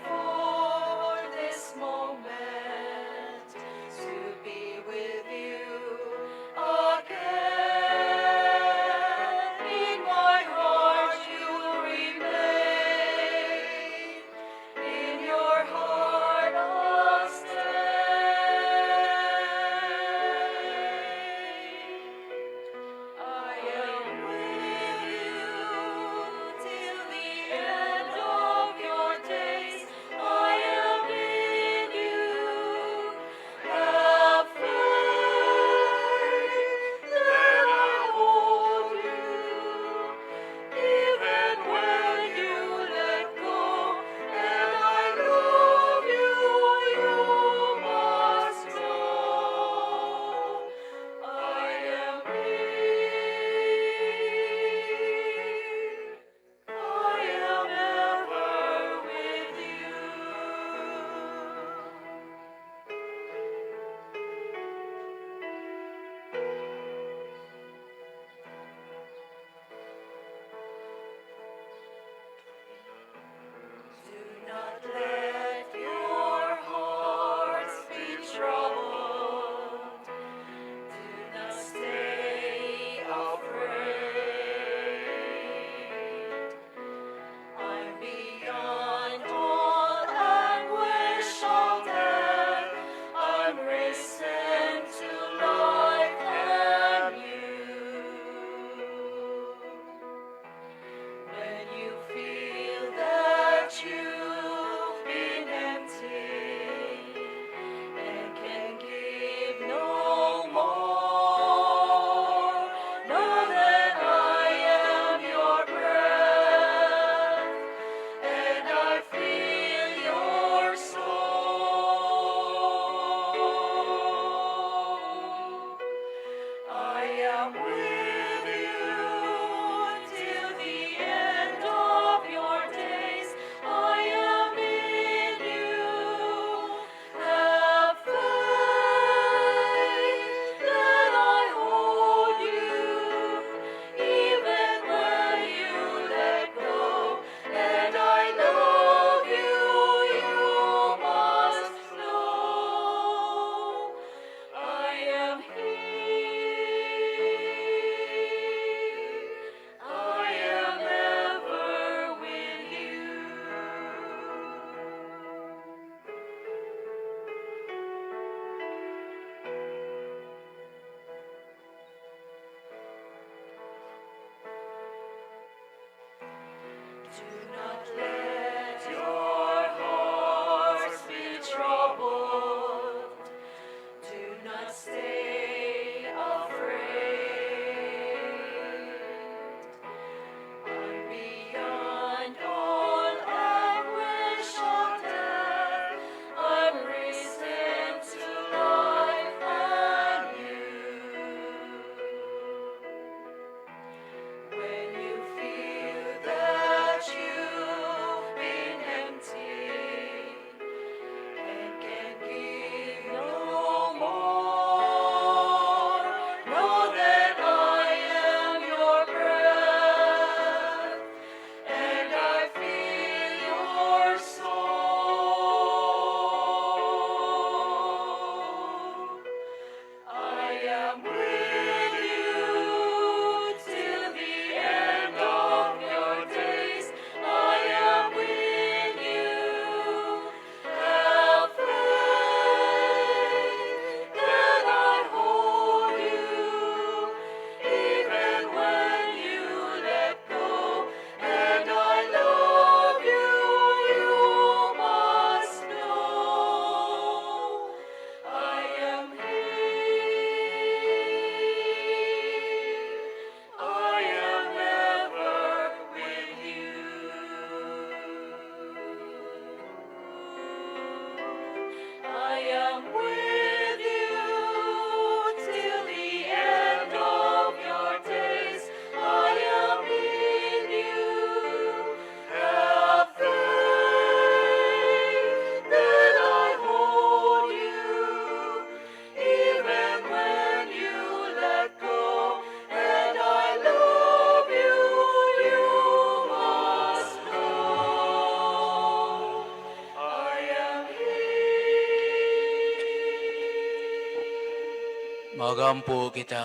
Magampo kita.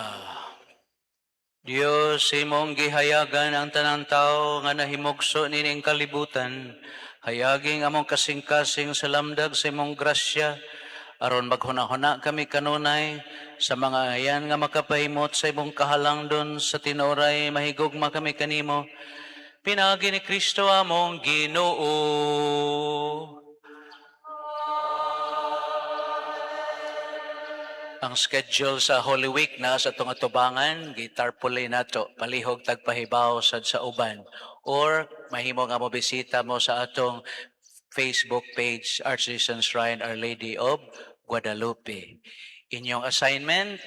Diyos, imong gihayagan ang tanang tao nga nahimugso nining kalibutan. Hayaging among kasing-kasing sa lamdag sa imong grasya. Aron maghuna-huna kami kanunay sa mga ayan nga makapahimot sa imong kahalangdon sa tinuray mahigugma kami kanimo. Pinagi ni Kristo among Ginoo. Ang schedule sa Holy Week na sa itong atubangan, gitarpuli nato, palihog tagpahibaw sad sa uban. Or mahimo nga mo bisita mo sa atong Facebook page, Archdiocese Shrine Our Lady of Guadalupe. Inyong assignment,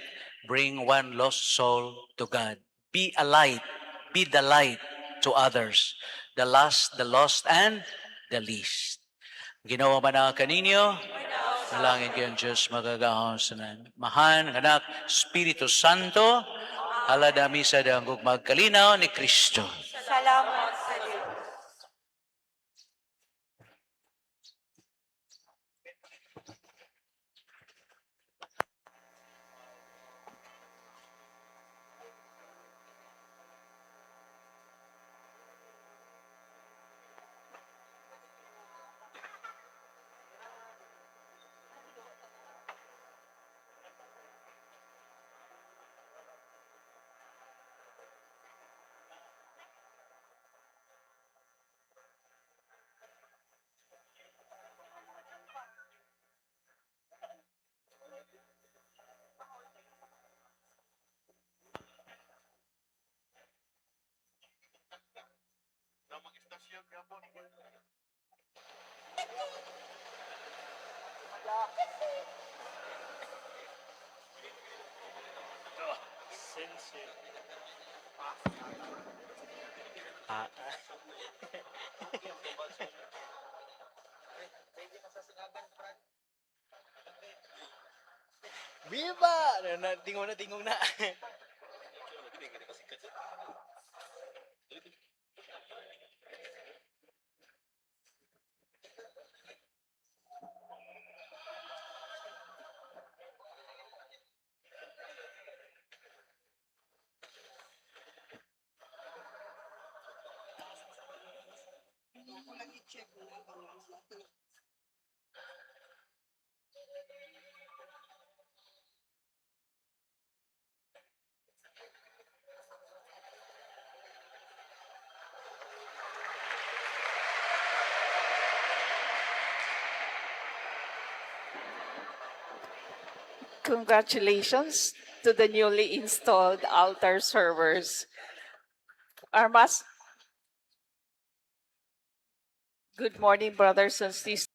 bring one lost soul to God. Be a light, be the light to others. The last, the lost, and the least. Ginawa man na kaninyo, nalangin kayo ang Diyos magagahon sa nan. Mahan, anak, Espiritu Santo, alada misa danggog magkalinaw ni Kristo. Salamat sa Diyos. Viva! Tingog na. Congratulations to the newly installed altar servers. Good morning, brothers and sisters.